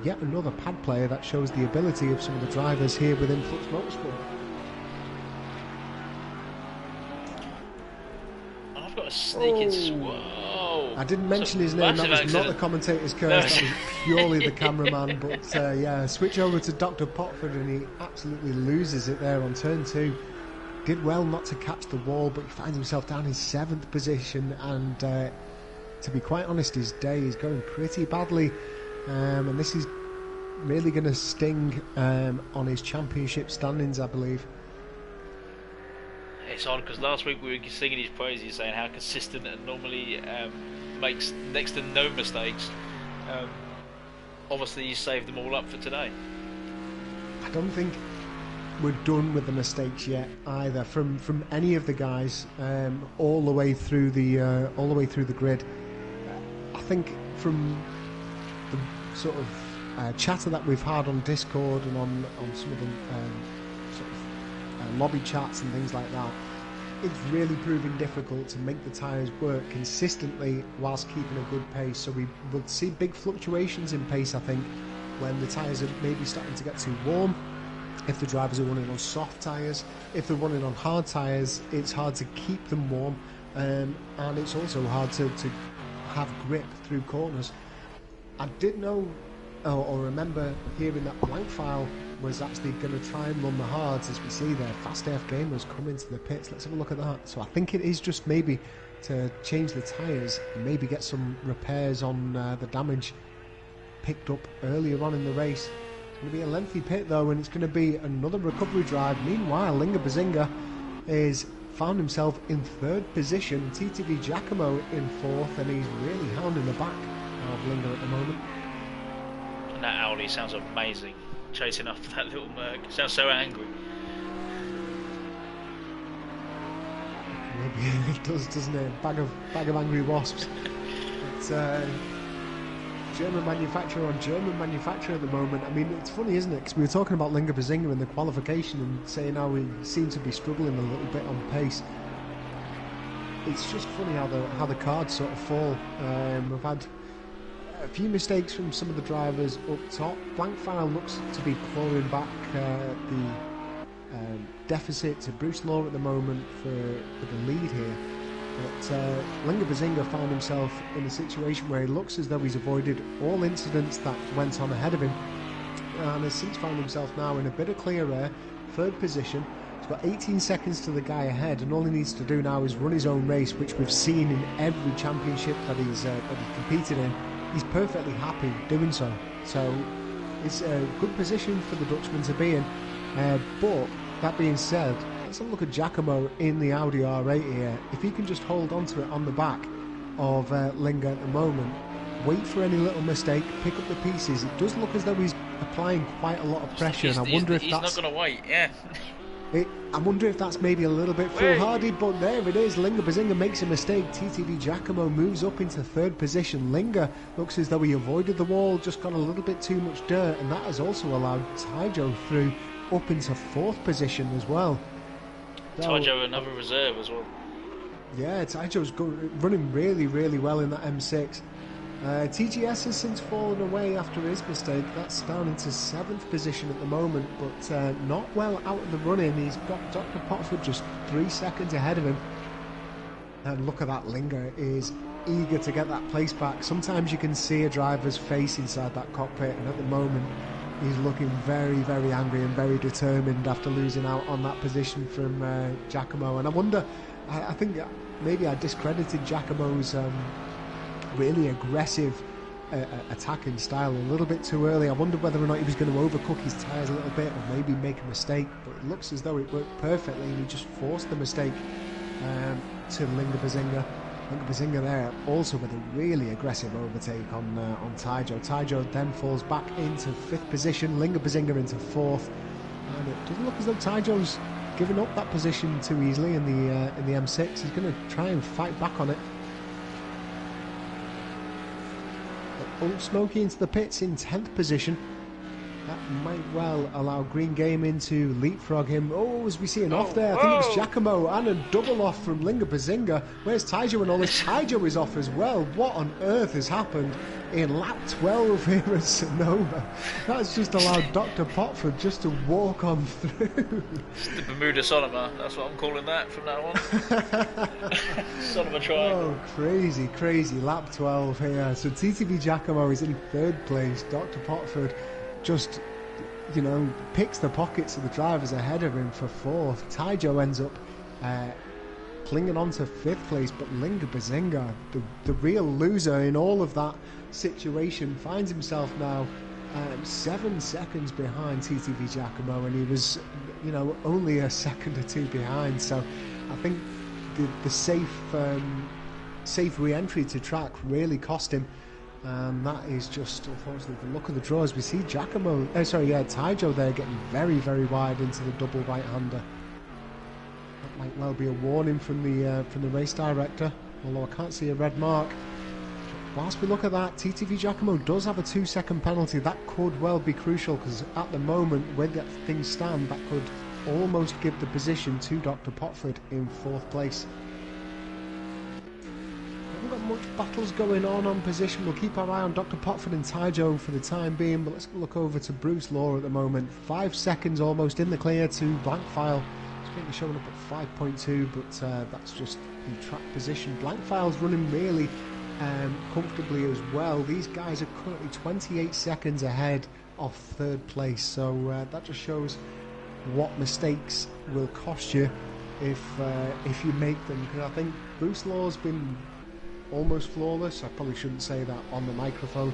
yet another pad player that shows the ability of some of the drivers here within Flux Motorsport. I've got a sneaking... Whoa! I didn't mention his name. That was not the commentator's curse. That was purely the cameraman. But yeah, switch over to Dr. Potford, and he absolutely loses it there on turn 2. Did well not to catch the wall, but he finds himself down in 7th position, and to be quite honest, his day is going pretty badly, and this is really going to sting on his championship standings, I believe. It's odd because last week we were singing his praises, saying how consistent and normally makes next to no mistakes. Obviously he saved them all up for today. I don't think we're done with the mistakes yet either from any of the guys, all the way through the grid. I think from the sort of chatter that we've had on Discord and on some of the sort of lobby chats and things like that, it's really proving difficult to make the tyres work consistently whilst keeping a good pace. So we will see big fluctuations in pace, I think, when the tyres are maybe starting to get too warm. If the drivers are running on soft tyres, if they're running on hard tyres, it's hard to keep them warm, and it's also hard to have grip through corners. I did know or remember hearing that Blankfile was actually going to try and run the hards, as we see there. Fast AF Gamers come into the pits. Let's have a look at that. So I think it is just maybe to change the tyres and maybe get some repairs on the damage picked up earlier on in the race. It's going to be a lengthy pit though, and it's going to be another recovery drive. Meanwhile, Linga Bazinga is found himself in 3rd position. TTV Giacomo in 4th, and he's really hounding the back of Linger at the moment. And that Audi sounds amazing, chasing after that little Merc. Sounds so angry. Maybe it does, doesn't it? Bag of angry wasps. It's German manufacturer on German manufacturer at the moment. I mean, it's funny, isn't it? Because we were talking about Linger Bazinga in the qualification and saying how we seem to be struggling a little bit on pace. It's just funny how the cards sort of fall. We've had a few mistakes from some of the drivers up top. Blankfile looks to be clawing back the deficit to Bruce Law at the moment for the lead here. But Linger Bazinga found himself in a situation where he looks as though he's avoided all incidents that went on ahead of him, and has since found himself now in a bit of clear air, third position. He's got 18 seconds to the guy ahead, and all he needs to do now is run his own race, which we've seen in every championship that he's competed in. He's perfectly happy doing so. So it's a good position for the Dutchman to be in. But that being said, let's have a look at Giacomo in the Audi R8 here. If he can just hold on to it on the back of Linger at the moment, wait for any little mistake, pick up the pieces. It does look as though he's applying quite a lot of pressure, and I wonder if he's that's... not going to wait, yeah. I wonder if that's maybe a little bit foolhardy, but there it is. Linger Bazinga makes a mistake. TTV Giacomo moves up into third position. Linger looks as though he avoided the wall, just got a little bit too much dirt, and that has also allowed Taijo through up into fourth position as well. Taijo another reserve as well. Yeah, Taijo's running really, really well in that M6. TGS has since fallen away after his mistake. That's down into 7th position at the moment, but not well out of the running. He's got Dr. Potford just 3 seconds ahead of him. And look at that, Linger is eager to get that place back. Sometimes you can see a driver's face inside that cockpit, and at the moment he's looking very, very angry and very determined after losing out on that position from Giacomo. And I wonder, I think maybe I discredited Giacomo's really aggressive attacking style a little bit too early. I wondered whether or not he was going to overcook his tyres a little bit or maybe make a mistake, but it looks as though it worked perfectly and he just forced the mistake to Linger Bazinga. Linger Bazinga there also with a really aggressive overtake on Taijo. Taijo then falls back into 5th position, Linger Bazinga into 4th, and it doesn't look as though Taijo's giving up that position too easily in the M6. He's going to try and fight back on it. Old Smokey into the pits in 10th position. That might well allow Green Gaming to leapfrog him. Oh, as we see an off there. I think it's Giacomo and a double off from Linger Bazinga. Where's Taijo and all this? Taijo is off as well. What on earth has happened in lap 12 here at Sonoma? That's just allowed Dr. Potford just to walk on through. It's the Bermuda Sonoma, that's what I'm calling that from now on. Sonoma Triangle. Oh, crazy, crazy. Lap 12 here. So TTV Giacomo is in 3rd place. Dr. Potford just, picks the pockets of the drivers ahead of him for 4th. Taijo ends up clinging on to 5th place, but Linger Bazinga, the real loser in all of that situation, finds himself now 7 seconds behind TTV Giacomo, and he was, only a second or two behind. So I think the safe re-entry to track really cost him. And that is just, unfortunately, the look of the draw as we see Taijo there getting very, very wide into the double right-hander. That might well be a warning from the race director, although I can't see a red mark. Whilst we look at that, TTV Giacomo does have a 2-second penalty. That could well be crucial, because at the moment, where that things stand, that could almost give the position to Dr. Potford in 4th place. Got much battles going on position. We'll keep our eye on Dr. Potford and Taijo for the time being, but let's look over to Bruce Law at the moment. 5 seconds almost in the clear to Blankfile. It's currently showing up at 5.2, but that's just the track position. Blankfile's running really comfortably as well. These guys are currently 28 seconds ahead of 3rd place, so that just shows what mistakes will cost you if you make them, because I think Bruce Law's been almost flawless. I probably shouldn't say that on the microphone.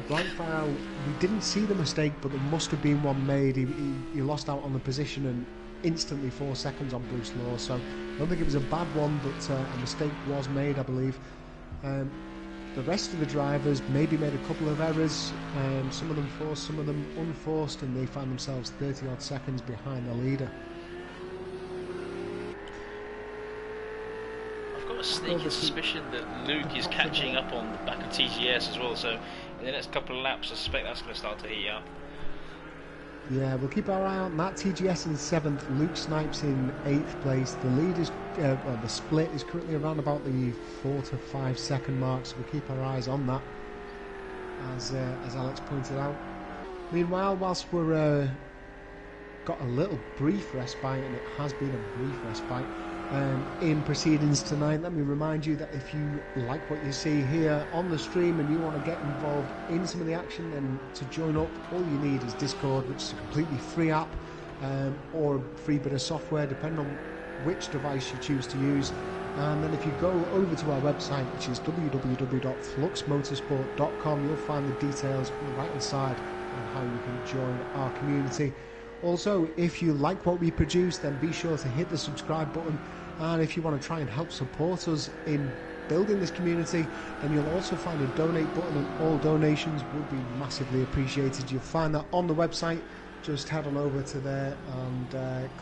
Blankfile, we didn't see the mistake, but there must have been one made. He lost out on the position and instantly 4 seconds on Bruce Law, so I don't think it was a bad one, but a mistake was made, I believe. The rest of the drivers maybe made a couple of errors, some of them forced, some of them unforced, and they find themselves 30 odd seconds behind the leader. I've got a sneaking suspicion that Luke is catching up on the back of TGS as well, so in the next couple of laps I suspect that's going to start to heat up. Yeah, we'll keep our eye on that. TGS in 7th, Luke Snipes in 8th place. The lead is, well, the split is currently around about the 4 to 5 second mark, so we'll keep our eyes on that, as Alex pointed out. Meanwhile, whilst we're got a little brief respite, and it has been a brief respite in proceedings tonight, let me remind you that if you like what you see here on the stream and you want to get involved in some of the action, then to join up, all you need is Discord, which is a completely free app, or a free bit of software depending on which device you choose to use. And then if you go over to our website, which is www.fluxmotorsport.com, you'll find the details on the right hand side on how you can join our community. Also, if you like what we produce, then be sure to hit the subscribe button, and if you want to try and help support us in building this community, then you'll also find a donate button, and all donations would be massively appreciated. You'll find that on the website. Just head on over to there and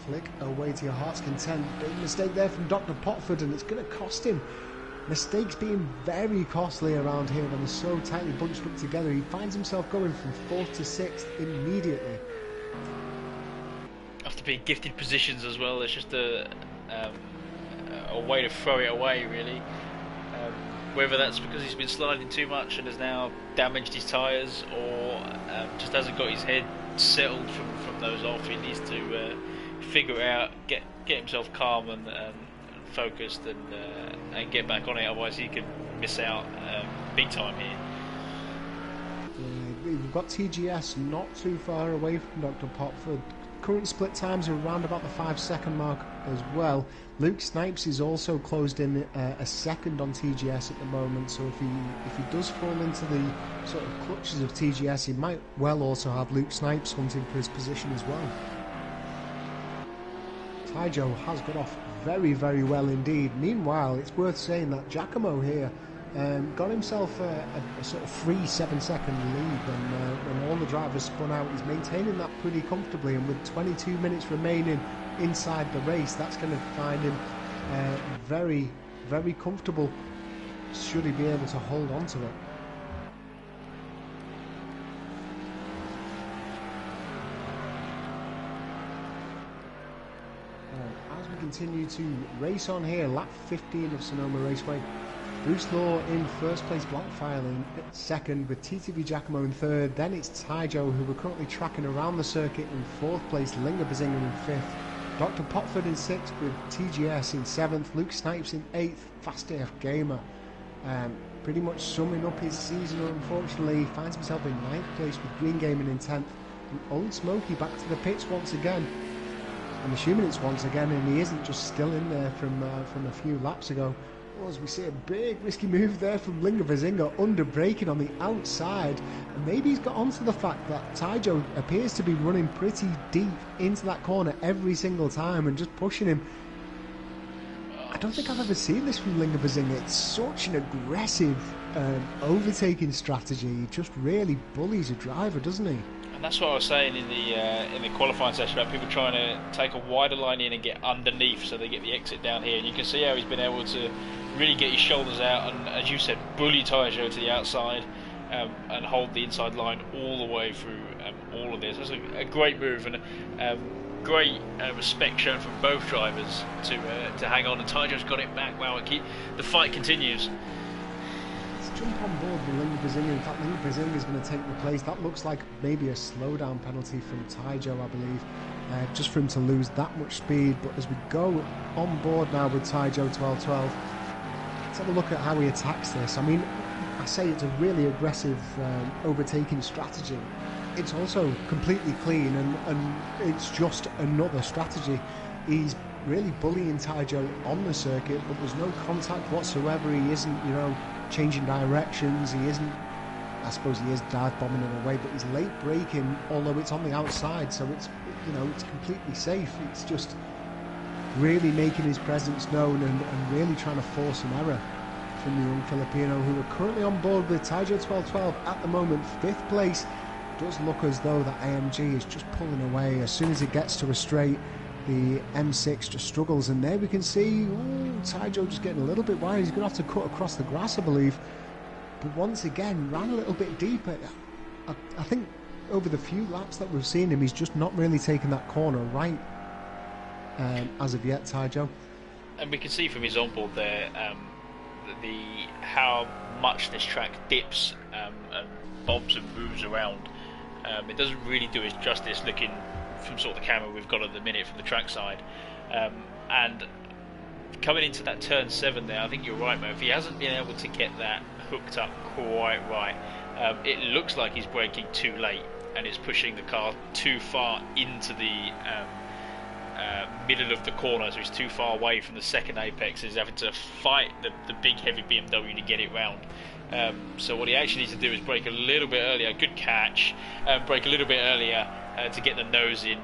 click away to your heart's content. Big mistake there from Dr. Potford, and it's going to cost him. Mistakes being very costly around here when they're so tightly bunched up together. He finds himself going from 4th to 6th immediately. After being gifted positions as well, it's just a way to throw it away, really. Whether that's because he's been sliding too much and has now damaged his tyres, or just hasn't got his head settled from those off. He needs to figure it out, get himself calm and focused, and get back on it. Otherwise, he could miss out big time here. Yeah, we've got TGS not too far away from Dr. Potford. Current split times are around about the 5 second mark as well. Luke Snipes is also closed in a second on TGS at the moment, so if he does fall into the sort of clutches of TGS, he might well also have Luke Snipes hunting for his position as well. Tyjo has got off very, very well indeed. Meanwhile, it's worth saying that Giacomo here got himself a sort of free 7-second lead when all the drivers spun out. He's maintaining that pretty comfortably, and with 22 minutes remaining inside the race, that's going to find him very, very comfortable should he be able to hold on to it. As we continue to race on here, lap 15 of Sonoma Raceway, Bruce Law in first place, Blackfile in second, with TTV Giacomo in third. Then it's Tyjo, who we're currently tracking around the circuit, in fourth place, Linga Bazinga in fifth, Dr. Potford in sixth, with TGS in seventh, Luke Snipes in eighth, Fast AF Gamer pretty much summing up his season, unfortunately. He finds himself in ninth place with Green Gaming in 10th, and Old Smokey back to the pits once again. I'm assuming it's once again, and he isn't just still in there from a few laps ago. As we see a big risky move there from Linga Bazinga, under braking on the outside, and maybe he's got onto the fact that Tyjo appears to be running pretty deep into that corner every single time and just pushing him. I don't think I've ever seen this from Linga Bazinga. It's such an aggressive overtaking strategy. He just really bullies a driver, doesn't he? And that's what I was saying in the qualifying session about people trying to take a wider line in and get underneath so they get the exit down here. And you can see how he's been able to really get his shoulders out and, as you said, bully Tyjo to the outside and hold the inside line all the way through all of this. That's a great move, and great respect shown from both drivers to hang on. And Tyjo's got it back. Wow, the fight continues. Let's jump on board with Linga Bazinga. In fact, Linga Bazinga is going to take the place. That looks like maybe a slowdown penalty from Tyjo, I believe, just for him to lose that much speed. But as we go on board now with Tyjo 12-12, let's have a look at how he attacks this. I mean, I say it's a really aggressive overtaking strategy. It's also completely clean, and it's just another strategy. He's really bullying Tyjo on the circuit, but there's no contact whatsoever. He isn't, changing directions. He isn't, I suppose he is dive bombing in a way, but he's late braking, although it's on the outside, so it's completely safe. It's just really making his presence known and really trying to force an error. from the young Filipino, who are currently on board with Taijo 1212 at the moment, 5th place. Does look as though that AMG is just pulling away. As soon as it gets to a straight, the M6 just struggles, and there we can see Taijo just getting a little bit wide. He's going to have to cut across the grass, I believe. But once again, ran a little bit deeper. I think over the few laps that we've seen him, he's just not really taken that corner right as of yet, Taijo. And we can see from his onboard there how much this track dips and bobs and moves around. It doesn't really do it justice looking from sort of the camera we've got at the minute from the track side. And coming into that turn 7 there, I think you're right, Murph. He hasn't been able to get that hooked up quite right. It looks like he's braking too late, and it's pushing the car too far into the middle of the corner, so he's too far away from the second apex. He's having to fight the big heavy BMW to get it round. So what he actually needs to do is brake a little bit earlier. Good catch. Brake a little bit earlier to get the nose in,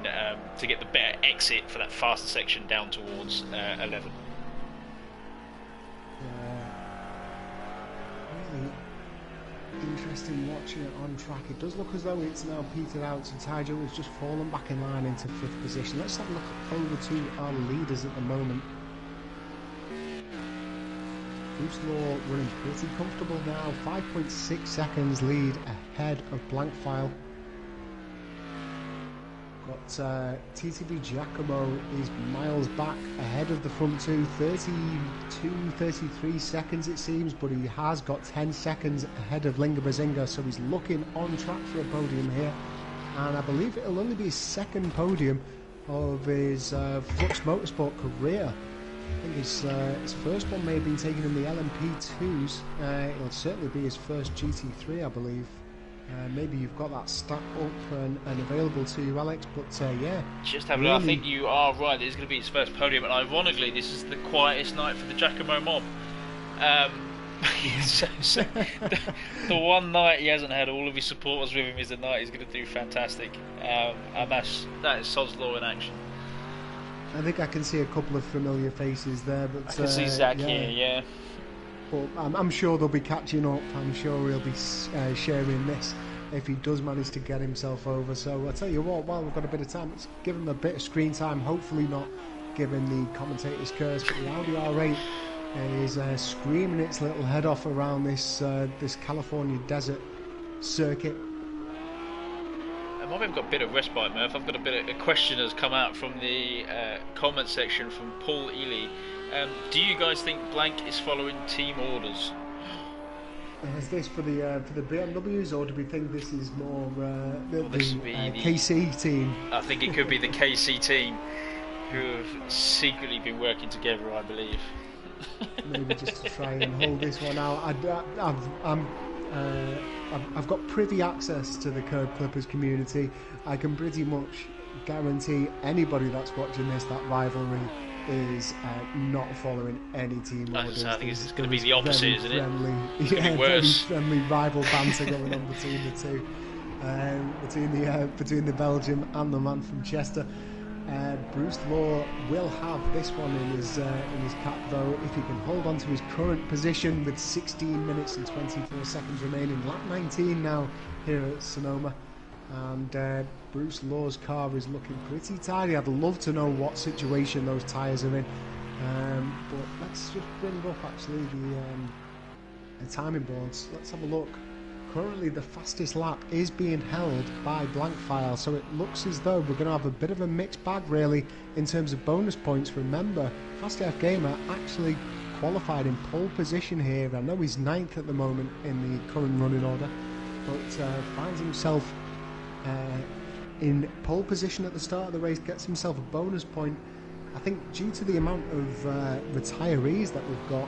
to get the better exit for that faster section down towards 11. Really interesting watching it on track. It does look as though it's now petered out, so Taijo has just fallen back in line into 5th position. Let's have a look over to our leaders at the moment. Bruce Law running pretty comfortable now, 5.6 seconds lead ahead of Blankfile. Got TTB Giacomo is miles back ahead of the front two, 33 seconds it seems, but he has got 10 seconds ahead of Linga Bazinga, so he's looking on track for a podium here, and I believe it'll only be his second podium of his Flux Motorsport career. I think his first one may have been taken in the LMP2s. It'll certainly be his first GT3, I believe. Maybe you've got that stat up and available to you, Alex, but yeah. Just have a look. I think you are right. It's going to be his first podium, and ironically, this is the quietest night for the Giacomo mob. The one night he hasn't had all of his supporters with him is the night he's going to do fantastic. And that is Sod's Law in action. I think I can see a couple of familiar faces there, but I can see Zach here, yeah. But I'm sure they'll be catching up. I'm sure he'll be sharing this if he does manage to get himself over. So I'll tell you what, while we've got a bit of time, let's give him a bit of screen time. Hopefully not giving the commentator's curse, but the Audi R8 is screaming its little head off around this California desert circuit. I might have got a bit of respite, Murph. I've got a question has come out from the comment section from Paul Ely. Do you guys think Blank is following team orders? Is this for the BMWs, or do we think this is more the KC team? I think it could be the KC team, who have secretly been working together, I believe. Maybe just to try and hold this one out. I've got privy access to the Curb Clippers community. I can pretty much guarantee anybody that's watching this that rivalry is not following any team orders. I think it's going to be the opposite, isn't it? Yeah, very friendly rival banter going on between the two, between the Belgian and the man from Chester. Bruce Law will have this one in his cap though, if he can hold on to his current position with 16 minutes and 24 seconds remaining. Lap 19 now here at Sonoma, and Bruce Law's car is looking pretty tidy. I'd love to know what situation those tyres are in, but let's just bring up actually the timing boards. Let's have a look. Currently the fastest lap is being held by Blankfile, so it looks as though we're going to have a bit of a mixed bag really in terms of bonus points. Remember, Fast AF Gamer actually qualified in pole position here. I know he's 9th at the moment in the current running order, but finds himself in pole position at the start of the race, gets himself a bonus point. I think due to the amount of retirees that we've got,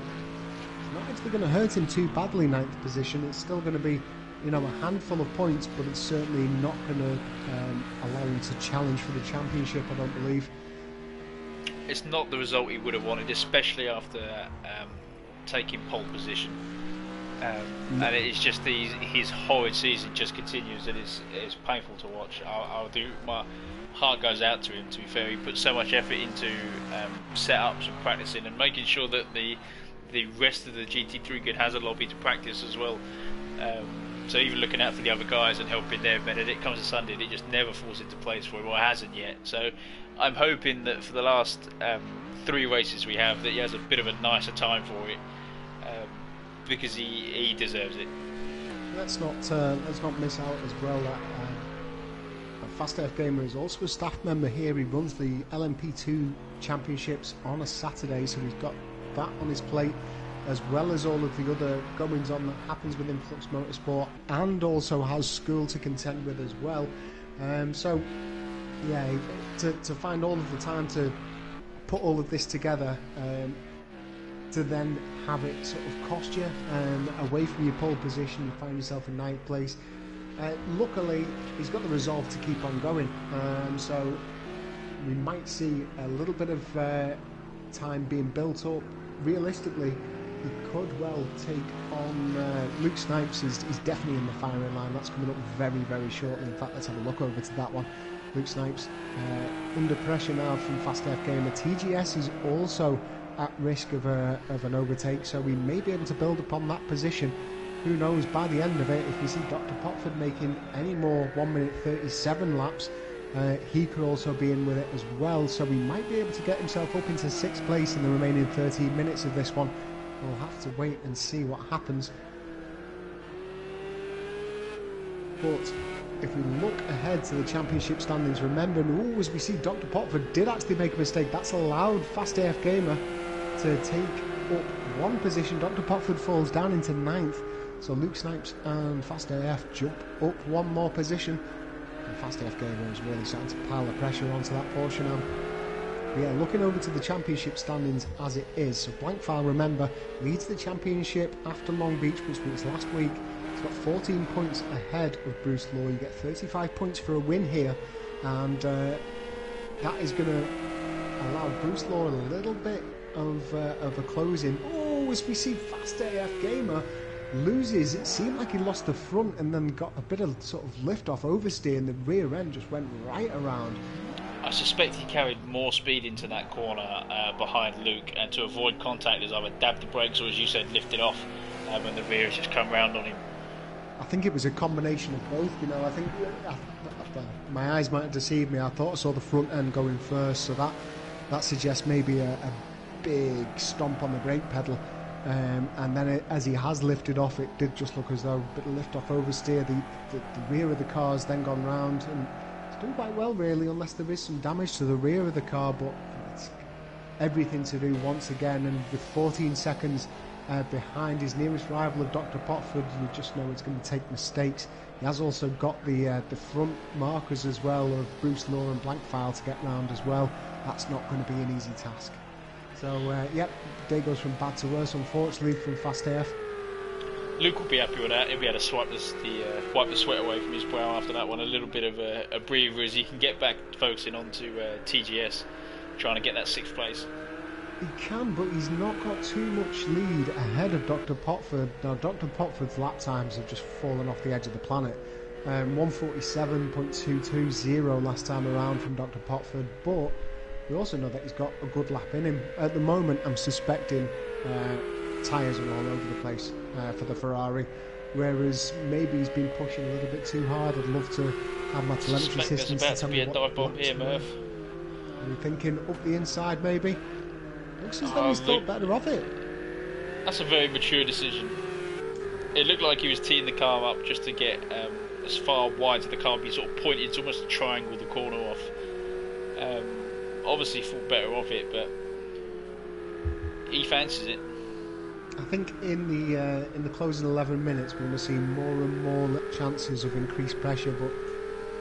not actually going to hurt him too badly. 9th position, it's still going to be, a handful of points, but it's certainly not going to allow him to challenge for the championship, I don't believe. It's not the result he would have wanted, especially after taking pole position. And it's just his horrid season just continues, and it's painful to watch. My heart goes out to him, to be fair. He put so much effort into setups and practicing and making sure that the the rest of the GT3 grid has a lobby to practice as well. So even looking out for the other guys and helping them, and it comes to Sunday, it just never falls into place for him, or hasn't yet. So I'm hoping that for the last 3 races we have, that he has a bit of a nicer time for it, because he deserves it. Let's not miss out as well that Fast AF Gamer is also a staff member here. He runs the LMP2 championships on a Saturday, so he's got that on his plate, as well as all of the other goings on that happens within Flux Motorsport, and also has school to contend with as well. So yeah, to find all of the time to put all of this together, to then have it sort of cost you away from your pole position, you find yourself in 9th place. Luckily, he's got the resolve to keep on going, so we might see a little bit of time being built up. Realistically, he could well take on Luke Snipes. He's definitely in the firing line. That's coming up very, very shortly. In fact, let's have a look over to that one. Luke Snipes under pressure now from Fast AF Gamer. TGS is also at risk of an overtake, so we may be able to build upon that position. Who knows, by the end of it, if we see Dr. Potford making any more 1 minute 37 laps, he could also be in with it as well, so he might be able to get himself up into 6th place in the remaining 13 minutes of this one. We'll have to wait and see what happens. But if we look ahead to the championship standings, remembering, as we see Dr. Potford did actually make a mistake. That's allowed Fast AF Gamer to take up 1 position. Dr. Potford falls down into 9th. So Luke Snipes and Fast AF jump up 1 more position. And Fast AF Gamer is really starting to pile the pressure onto that portion now. Yeah, looking over to the championship standings as it is. So Blankfile, remember, leads the championship after Long Beach, which was last week. He's got 14 points ahead of Bruce Law. You get 35 points for a win here. And that is going to allow Bruce Law a little bit of a closing. As we see Fast AF Gamer loses. It seemed like he lost the front and then got a bit of sort of lift off oversteer, and the rear end just went right around. I suspect he carried more speed into that corner behind Luke, and to avoid contact has either dabbed the brakes or, as you said, lifted off when the rear has just come round on him. I think it was a combination of both, you know. I think my eyes might have deceived me. I thought I saw the front end going first, so that suggests maybe a big stomp on the brake pedal. And then as he has lifted off, it did just look as though a bit of lift off oversteer. The rear of the car's then gone round, and it's done quite well really, unless there is some damage to the rear of the car, but it's everything to do once again. And with 14 seconds behind his nearest rival of Dr. Potford, you just know it's going to take mistakes. He has also got the front markers as well of Bruce Law and Blankfile to get round as well. That's not going to be an easy task. So, yep, day goes from bad to worse, unfortunately, from Fast AF. Luke will be happy with that. He'll be able to wipe the sweat away from his brow after that one. A little bit of a breather as he can get back focusing onto TGS, trying to get that 6th place. He can, but he's not got too much lead ahead of Dr. Potford. Now, Dr. Potford's lap times have just fallen off the edge of the planet. 147.220 last time around from Dr. Potford, but we also know that he's got a good lap in him. At the moment, I'm suspecting tyres are all over the place for the Ferrari, whereas maybe he's been pushing a little bit too hard. I'd love to have my telemetry system to tell me what. There's about to be a dive bomb here, Murph. Are we thinking up the inside, maybe? Looks as though he's thought better of it. That's a very mature decision. It looked like he was teeing the car up just to get as far wide as the car, be sort of pointed. It's almost a triangle the corner off. Obviously thought better of it, but he fancies it. I think in the closing 11 minutes we're going to see more and more chances of increased pressure, but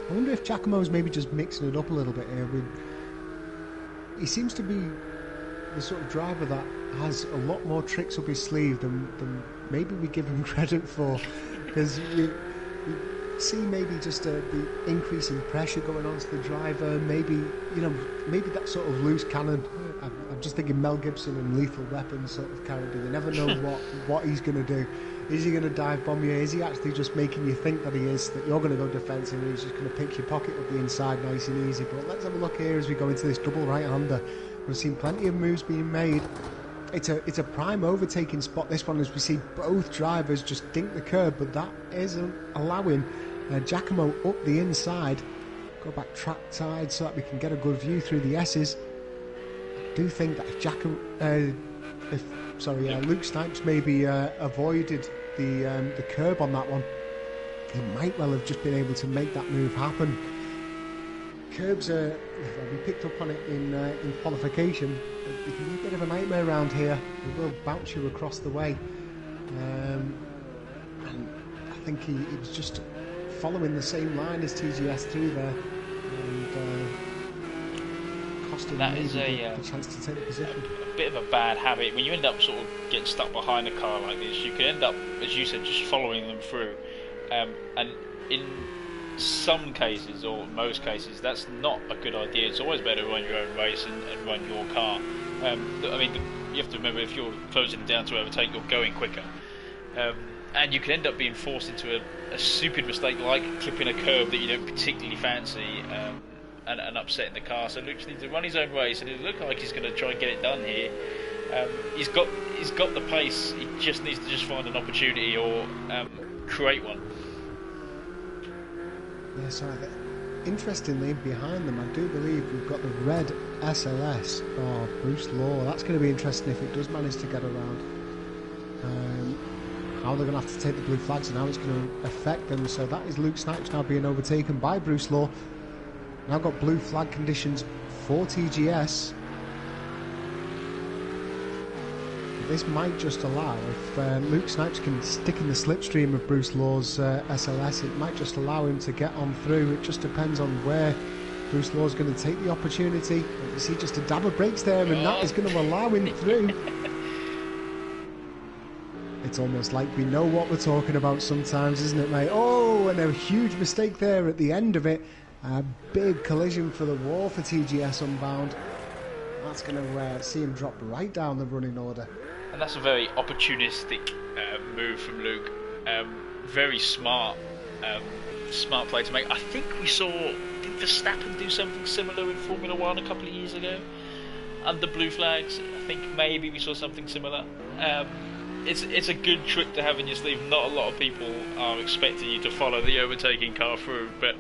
I wonder if Giacomo's maybe just mixing it up a little bit here. He seems to be the sort of driver that has a lot more tricks up his sleeve than maybe we give him credit for, because you see maybe just the increase in pressure going on to the driver, maybe that sort of loose cannon. I'm just thinking Mel Gibson and Lethal Weapon sort of character. You never know what he's going to do. Is he going to dive bomb you? Is he actually just making you think that he is, that you're going to go defensive and he's just going to pick your pocket up the inside nice and easy? But let's have a look here as we go into this double right-hander. We've seen plenty of moves being made. it's a prime overtaking spot, this one, as we see both drivers just dink the curb, but that isn't allowing Giacomo up the inside. Go back track side so that we can get a good view through the S's. I do think that if Luke Snipes maybe avoided the curb on that one, he might well have just been able to make that move happen. Curbs are, we picked up on it in qualification, it can be a bit of a nightmare around here. It will bounce you across the way, and I think he was just following the same line as TGS3 there, and costing the chance to take the position. A bit of a bad habit. When you end up sort of getting stuck behind a car like this, you can end up, as you said, just following them through, and in some cases, or most cases, that's not a good idea. It's always better to run your own race and run your car. I mean, you have to remember, if you're closing it down to overtake, you're going quicker, and you can end up being forced into a stupid mistake like clipping a curb that you don't particularly fancy, and upsetting the car. So Luke needs to run his own race, and it looks like he's going to try and get it done here. He's got the pace. He just needs to find an opportunity or create one. Yeah, so interestingly, behind them, I do believe we've got the red SLS of Bruce Law. That's going to be interesting if it does manage to get around. How they're going to have to take the blue flags and how it's going to affect them. So that is Luke Snipes now being overtaken by Bruce Law. Now got blue flag conditions for TGS. This might just allow, if Luke Snipes can stick in the slipstream of Bruce Law's SLS, it might just allow him to get on through. It just depends on where Bruce Law's going to take the opportunity. You see just a dab of brakes there, and that is going to allow him through. It's almost like we know what we're talking about sometimes, isn't it, mate? Oh, and a huge mistake there at the end of it. A big collision for the wall for TGS Unbound. That's going to see him drop right down the running order. And that's a very opportunistic move from Luke. Very smart play to make. I think we saw, did Verstappen do something similar in Formula 1 a couple of years ago? Under blue flags, I think maybe we saw something similar. It's a good trick to have in your sleeve. Not a lot of people are expecting you to follow the overtaking car through, but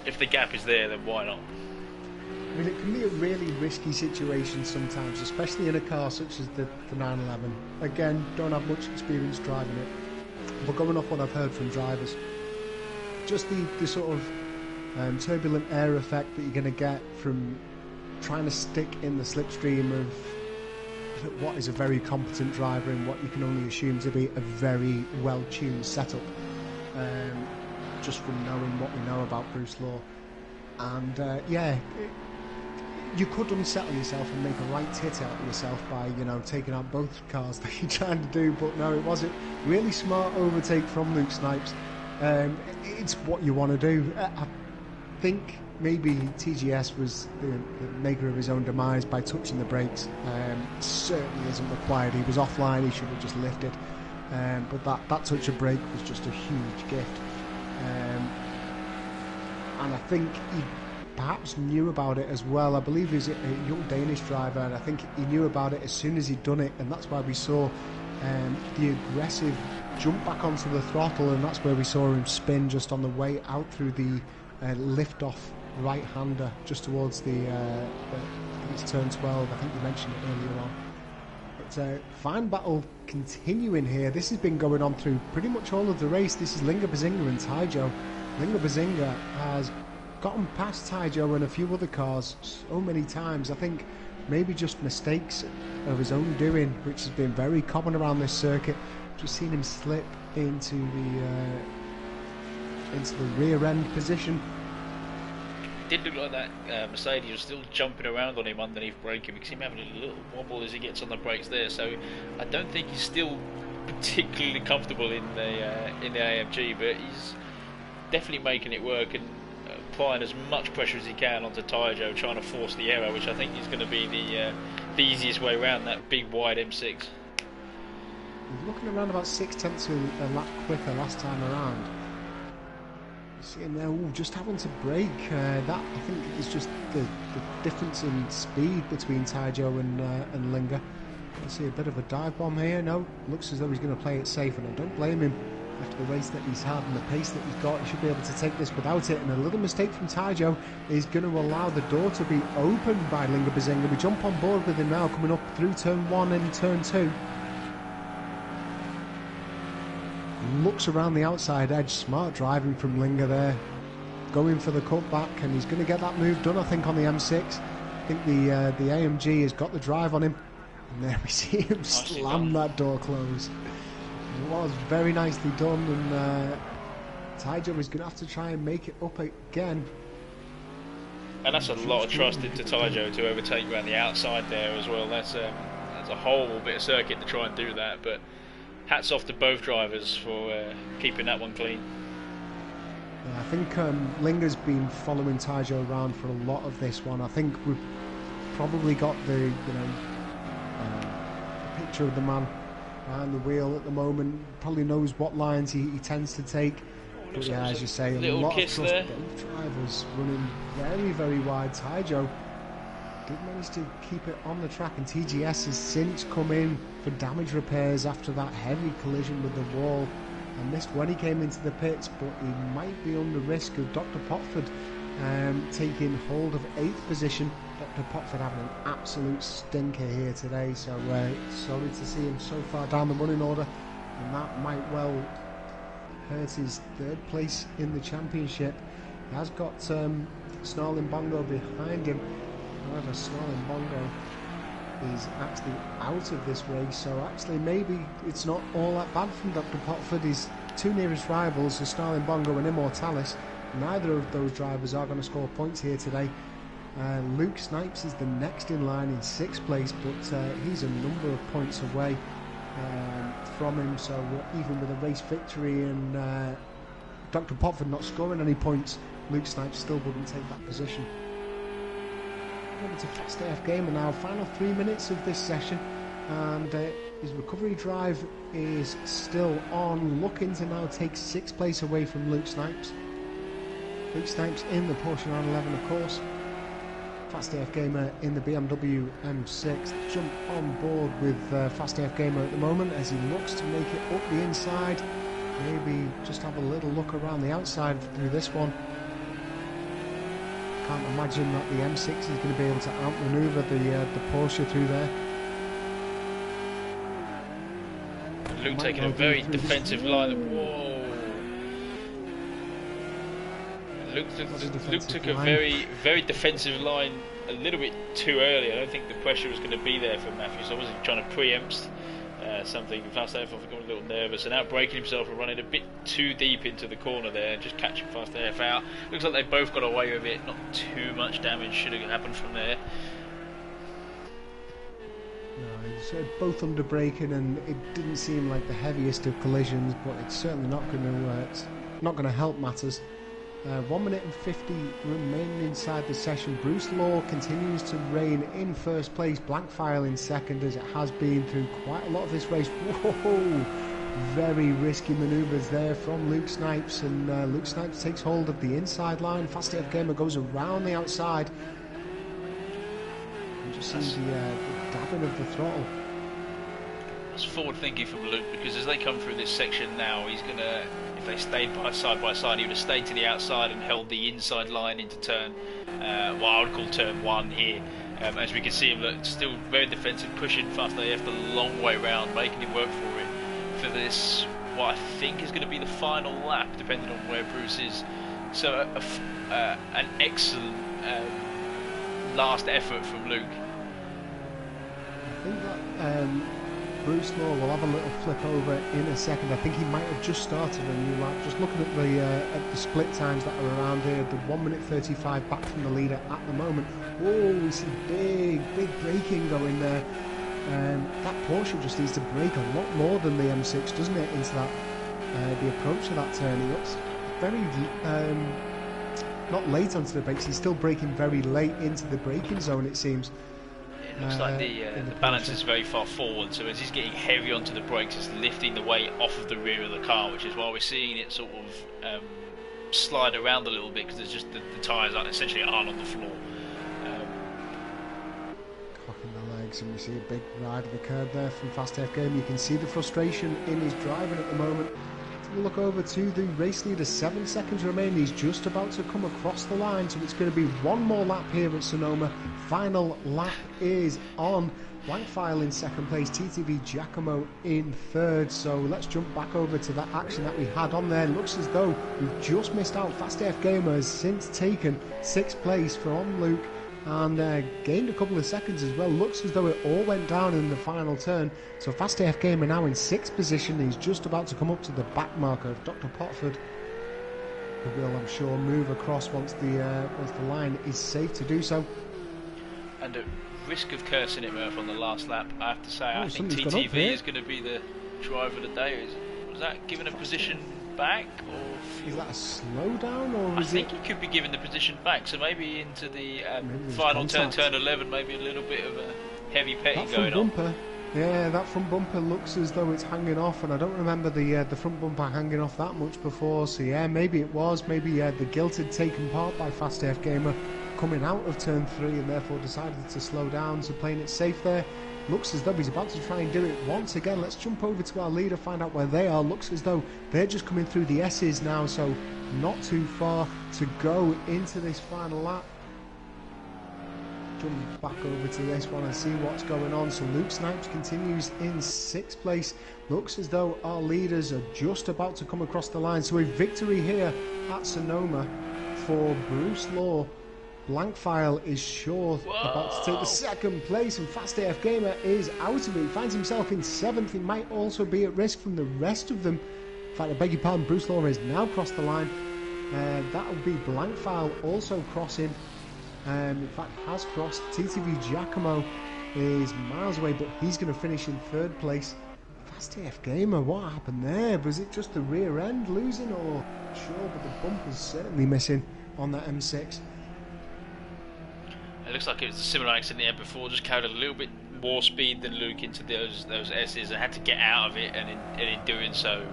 if the gap is there, then why not? I mean, it can be a really risky situation sometimes, especially in a car such as the 911. Again, don't have much experience driving it, but going off what I've heard from drivers, just the sort of turbulent air effect that you're going to get from trying to stick in the slipstream of what is a very competent driver in what you can only assume to be a very well-tuned setup, just from knowing what we know about Bruce Law. And you could unsettle yourself and make a right tit out of yourself by, taking out both cars that you're trying to do, but no, it wasn't. Really smart overtake from Luke Snipes. It's what you want to do. I think maybe TGS was the maker of his own demise by touching the brakes. Certainly isn't required. He was offline, he should have just lifted. But that touch of brake was just a huge gift. And I think he perhaps knew about it as well. I believe he was a young Danish driver, and I think he knew about it as soon as he'd done it, and that's why we saw the aggressive jump back onto the throttle, and that's where we saw him spin just on the way out through the lift-off right-hander just towards the I think it's turn 12. I think you mentioned it earlier on. But fine battle continuing here. This has been going on through pretty much all of the race. This is Linga Bazinga and Taijo. Linga Bazinga has gotten past Taijo and a few other cars so many times. I think maybe just mistakes of his own doing, which has been very common around this circuit. Just seen him slip into the rear end position. Did look like that Mercedes was still jumping around on him underneath braking, because he's having a little wobble as he gets on the brakes there. So I don't think he's still particularly comfortable in the AMG, but he's definitely making it work and applying as much pressure as he can onto Taijo, trying to force the error, which I think is going to be the easiest way around that big wide M6. He's looking around about 6/10 a lap quicker last time around. See him there, just having to brake. That I think is just the difference in speed between Taijo and Linga. I see a bit of a dive bomb here. No, looks as though he's going to play it safe, and I don't blame him. After the race that he's had and the pace that he's got, he should be able to take this without it. And a little mistake from Taijo is going to allow the door to be opened by Linga Bazinga. We jump on board with him now, coming up through turn 1 and turn 2. Looks around the outside edge. Smart driving from Linga there. Going for the cutback, and he's going to get that move done, I think, on the M6. I think the AMG has got the drive on him. And there we see him slam that door closed. It was very nicely done, and Taijo is going to have to try and make it up again. And that's a lot of trust into Taijo to overtake around the outside there as well. That's a whole bit of circuit to try and do that, but hats off to both drivers for keeping that one clean. Yeah, I think Linga's been following Taijo around for a lot of this one. I think we've probably got the the picture of the man behind the wheel at the moment. Probably knows what lines he tends to take. But yeah, as you say, a lot of trust. Both drivers running very, very wide. Taijo did manage to keep it on the track, and TGS has since come in for damage repairs after that heavy collision with the wall, and missed when he came into the pits, but he might be under risk of Dr. Potford taking hold of 8th position. Dr. Potford having an absolute stinker here today, so sorry to see him so far down the running order, and that might well hurt his 3rd place in the championship. He has got Snarling Bongo behind him. However, Snarling Bongo is actually out of this race, so actually maybe it's not all that bad from Dr. Potford. His 2 nearest rivals are Snarling Bongo and Immortalis. Neither of those drivers are going to score points here today. Luke Snipes is the next in line in 6th place, but he's a number of points away from him, so even with a race victory and Dr. Potford not scoring any points, Luke Snipes still wouldn't take that position. Over to Fast AF Gamer now, final 3 minutes of this session, and his recovery drive is still on, looking to now take 6th place away from Luke Snipes. Luke Snipes in the Porsche 911, of course. Fast AF Gamer in the BMW M6. Jump on board with Fast AF Gamer at the moment as he looks to make it up the inside. Maybe just have a little look around the outside through this one. Can't imagine that the M6 is going to be able to outmaneuver the Porsche through there. Luke taking a very defensive line. Whoa! Luke took a very defensive line a little bit too early. I don't think the pressure was going to be there for Matthews. I wasn't trying to preempt something. Fast AF got a little nervous and out braking himself and running a bit too deep into the corner there and just catching Fast AF out. Looks like they both got away with it. Not too much damage should have happened from there. No, it's both under braking, and it didn't seem like the heaviest of collisions, but it's certainly not going to help matters. 1 minute and 50 remaining inside the session. Bruce Law continues to reign in 1st place. Blank file in 2nd, as it has been through quite a lot of this race. Whoa! Very risky manoeuvres there from Luke Snipes, and Luke Snipes takes hold of the inside line. Fast AF Gamer goes around the outside. You just see the dabbing of the throttle. That's forward thinking from Luke, because as they come through this section now, he's going to, if they stayed by side, he would have stayed to the outside and held the inside line into turn, what I would call turn 1 here. As we can see him still very defensive, pushing Fast AF the long way round, making him work for it for this, what I think is going to be the final lap, depending on where Bruce is. So an excellent last effort from Luke. I think that Bruce Law will have a little flip over in a second. I think he might have just started a new lap. Just looking at the split times that are around here, the 1 minute 35 back from the leader at the moment. Whoa, we see big braking going there. That Porsche just needs to brake a lot more than the M6, doesn't it, into that the approach to that turn. He looks very not late onto the brakes. He's still braking very late into the braking zone, it seems. It looks like the balance is very far forward, so as he's getting heavy onto the brakes, it's lifting the weight off of the rear of the car, which is why we're seeing it sort of slide around a little bit, because there's just the tyres aren't on the floor. Cocking the legs. Alex, and we see a big ride of the curb there from Fast AF Game. You can see the frustration in his driving at the moment. We'll look over to the race leader, 7 seconds remain. He's just about to come across the line, so it's going to be one more lap here at Sonoma. Final lap is on. Blank file in second place, TTV Giacomo in third. So let's jump back over to that action that we had on there. Looks as though we've just missed out. Fast AF Gamer has since taken 6th place from Luke and gained a couple of seconds as well. Looks as though it all went down in the final turn. So Fast AF Gamer now in 6th position. He's just about to come up to the back marker of Dr. Potford, who will, I'm sure, move across once the line is safe to do so. And at risk of cursing it, Murph, on the last lap, I have to say, I think TTV is going to be the driver of the day. Was that given a position back, or is that a slowdown, or I think he could be given the position back, so maybe into the final turn 11, maybe a little bit of a heavy petting going on. Yeah, that front bumper looks as though it's hanging off, and I don't remember the front bumper hanging off that much before, so yeah, maybe it was, maybe the guilt had taken part by Fast AF Gamer coming out of turn 3 and therefore decided to slow down, so playing it safe there. Looks as though he's about to try and do it once again. Let's jump over to our leader, find out where they are. Looks as though they're just coming through the S's now, so not too far to go into this final lap. Jump back over to this one and see what's going on. So Luke Snipes continues in 6th place. Looks as though our leaders are just about to come across the line. So a victory here at Sonoma for Bruce Law. Blank file is sure about to take the 2nd place, and Fast AF Gamer is out of it. He finds himself in 7th. He might also be at risk from the rest of them. In fact, I beg your pardon, Bruce Law has now crossed the line. That will be Blank file also crossing. In fact, has crossed. TTV Giacomo is miles away, but he's going to finish in 3rd place. Fast AF Gamer, what happened there? Was it just the rear end losing, or sure, but the bumper's certainly missing on that M6. It looks like it was a similar accident he had before, just carried a little bit more speed than Luke into those S's and had to get out of it, and in doing so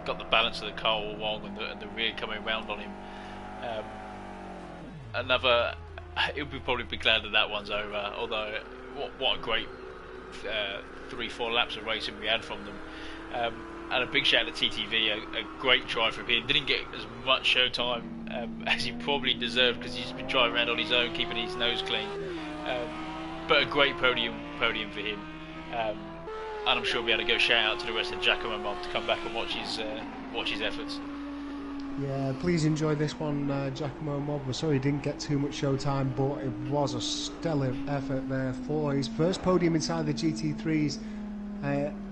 got the balance of the car all wrong and the rear coming round on him. He'll probably be glad that one's over, although what a great 3-4 laps of racing we had from them. And a big shout out to TTV, a great drive from him. Didn't get as much show time as he probably deserved, because he's been driving around on his own, keeping his nose clean. But a great podium for him. And I'm sure we'll be able to go shout out to the rest of Giacomo Mob to come back and watch his efforts. Yeah, please enjoy this one, Giacomo Mob. We're sorry he didn't get too much show time, but it was a stellar effort there for his first podium inside the GT3s.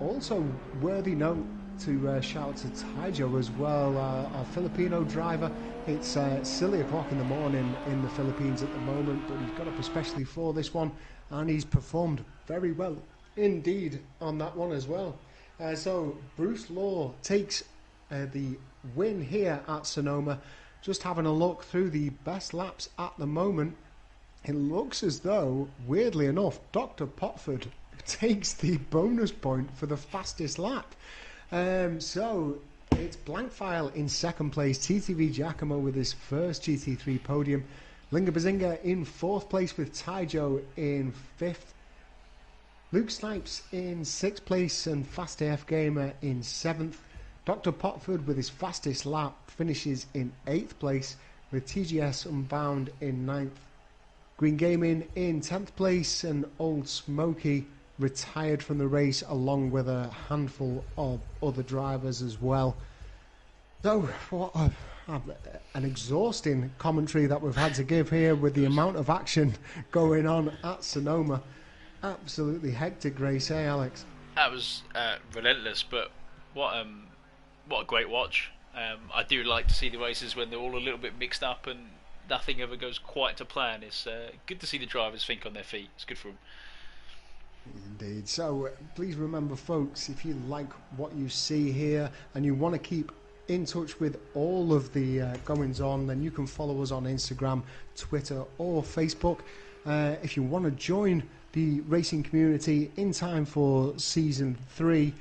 Also worthy note to shout out to Taijo as well, our Filipino driver. It's silly o'clock in the morning in the Philippines at the moment, but he's got up especially for this one, and he's performed very well indeed on that one as well. So Bruce Law takes the win here at Sonoma. Just having a look through the best laps at the moment, it looks as though, weirdly enough, Dr. Potford takes the bonus point for the fastest lap. So it's Blank File in 2nd place, TTV Giacomo with his first GT3 podium, Linga Bazinga in 4th place with Taijo in 5th, Luke Snipes in 6th place and Fast AF Gamer in 7th. Dr. Potford with his fastest lap finishes in 8th place with TGS Unbound in 9th. Green Gaming in 10th place, and Old Smoky retired from the race along with a handful of other drivers as well. So what an exhausting commentary that we've had to give here with the amount of action going on at Sonoma. Absolutely hectic race, eh, Alex? That was relentless, but what a great watch. I do like to see the races when they're all a little bit mixed up and nothing ever goes quite to plan. It's good to see the drivers think on their feet. It's good for them. Indeed. So please remember, folks, if you like what you see here and you want to keep in touch with all of the goings on, then you can follow us on Instagram, Twitter or Facebook. If you want to join the racing community in time for season 3,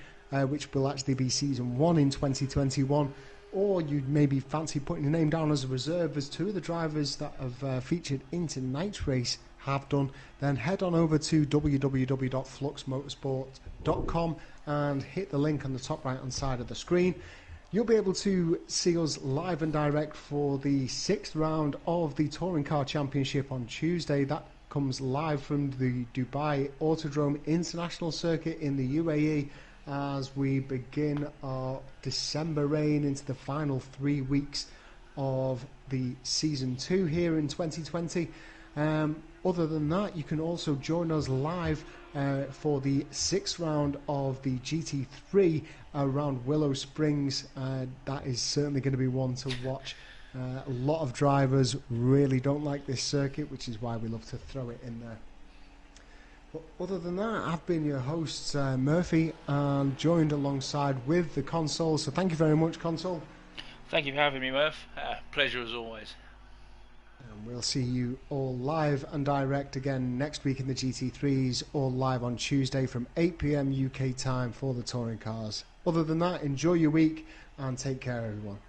which will actually be season 1 in 2021, or you maybe fancy putting your name down as a reserve, as 2 of the drivers that have featured in tonight's race have done, then head on over to www.fluxmotorsport.com and hit the link on the top right hand side of the screen. You'll be able to see us live and direct for the 6th round of the Touring Car Championship on Tuesday. That comes live from the Dubai Autodrome International Circuit in the UAE as we begin our December reign into the final 3 weeks of the Season 2 here in 2020. Other than that, you can also join us live for the 6th round of the GT3 around Willow Springs. That is certainly going to be one to watch. A lot of drivers really don't like this circuit, which is why we love to throw it in there. But other than that, I've been your host, Murphy, and joined alongside with the Console. So thank you very much, Console. Thank you for having me, Murph. Pleasure as always. And we'll see you all live and direct again next week in the GT3s, all live on Tuesday from 8 PM UK time for the touring cars. Other than that, enjoy your week and take care, everyone.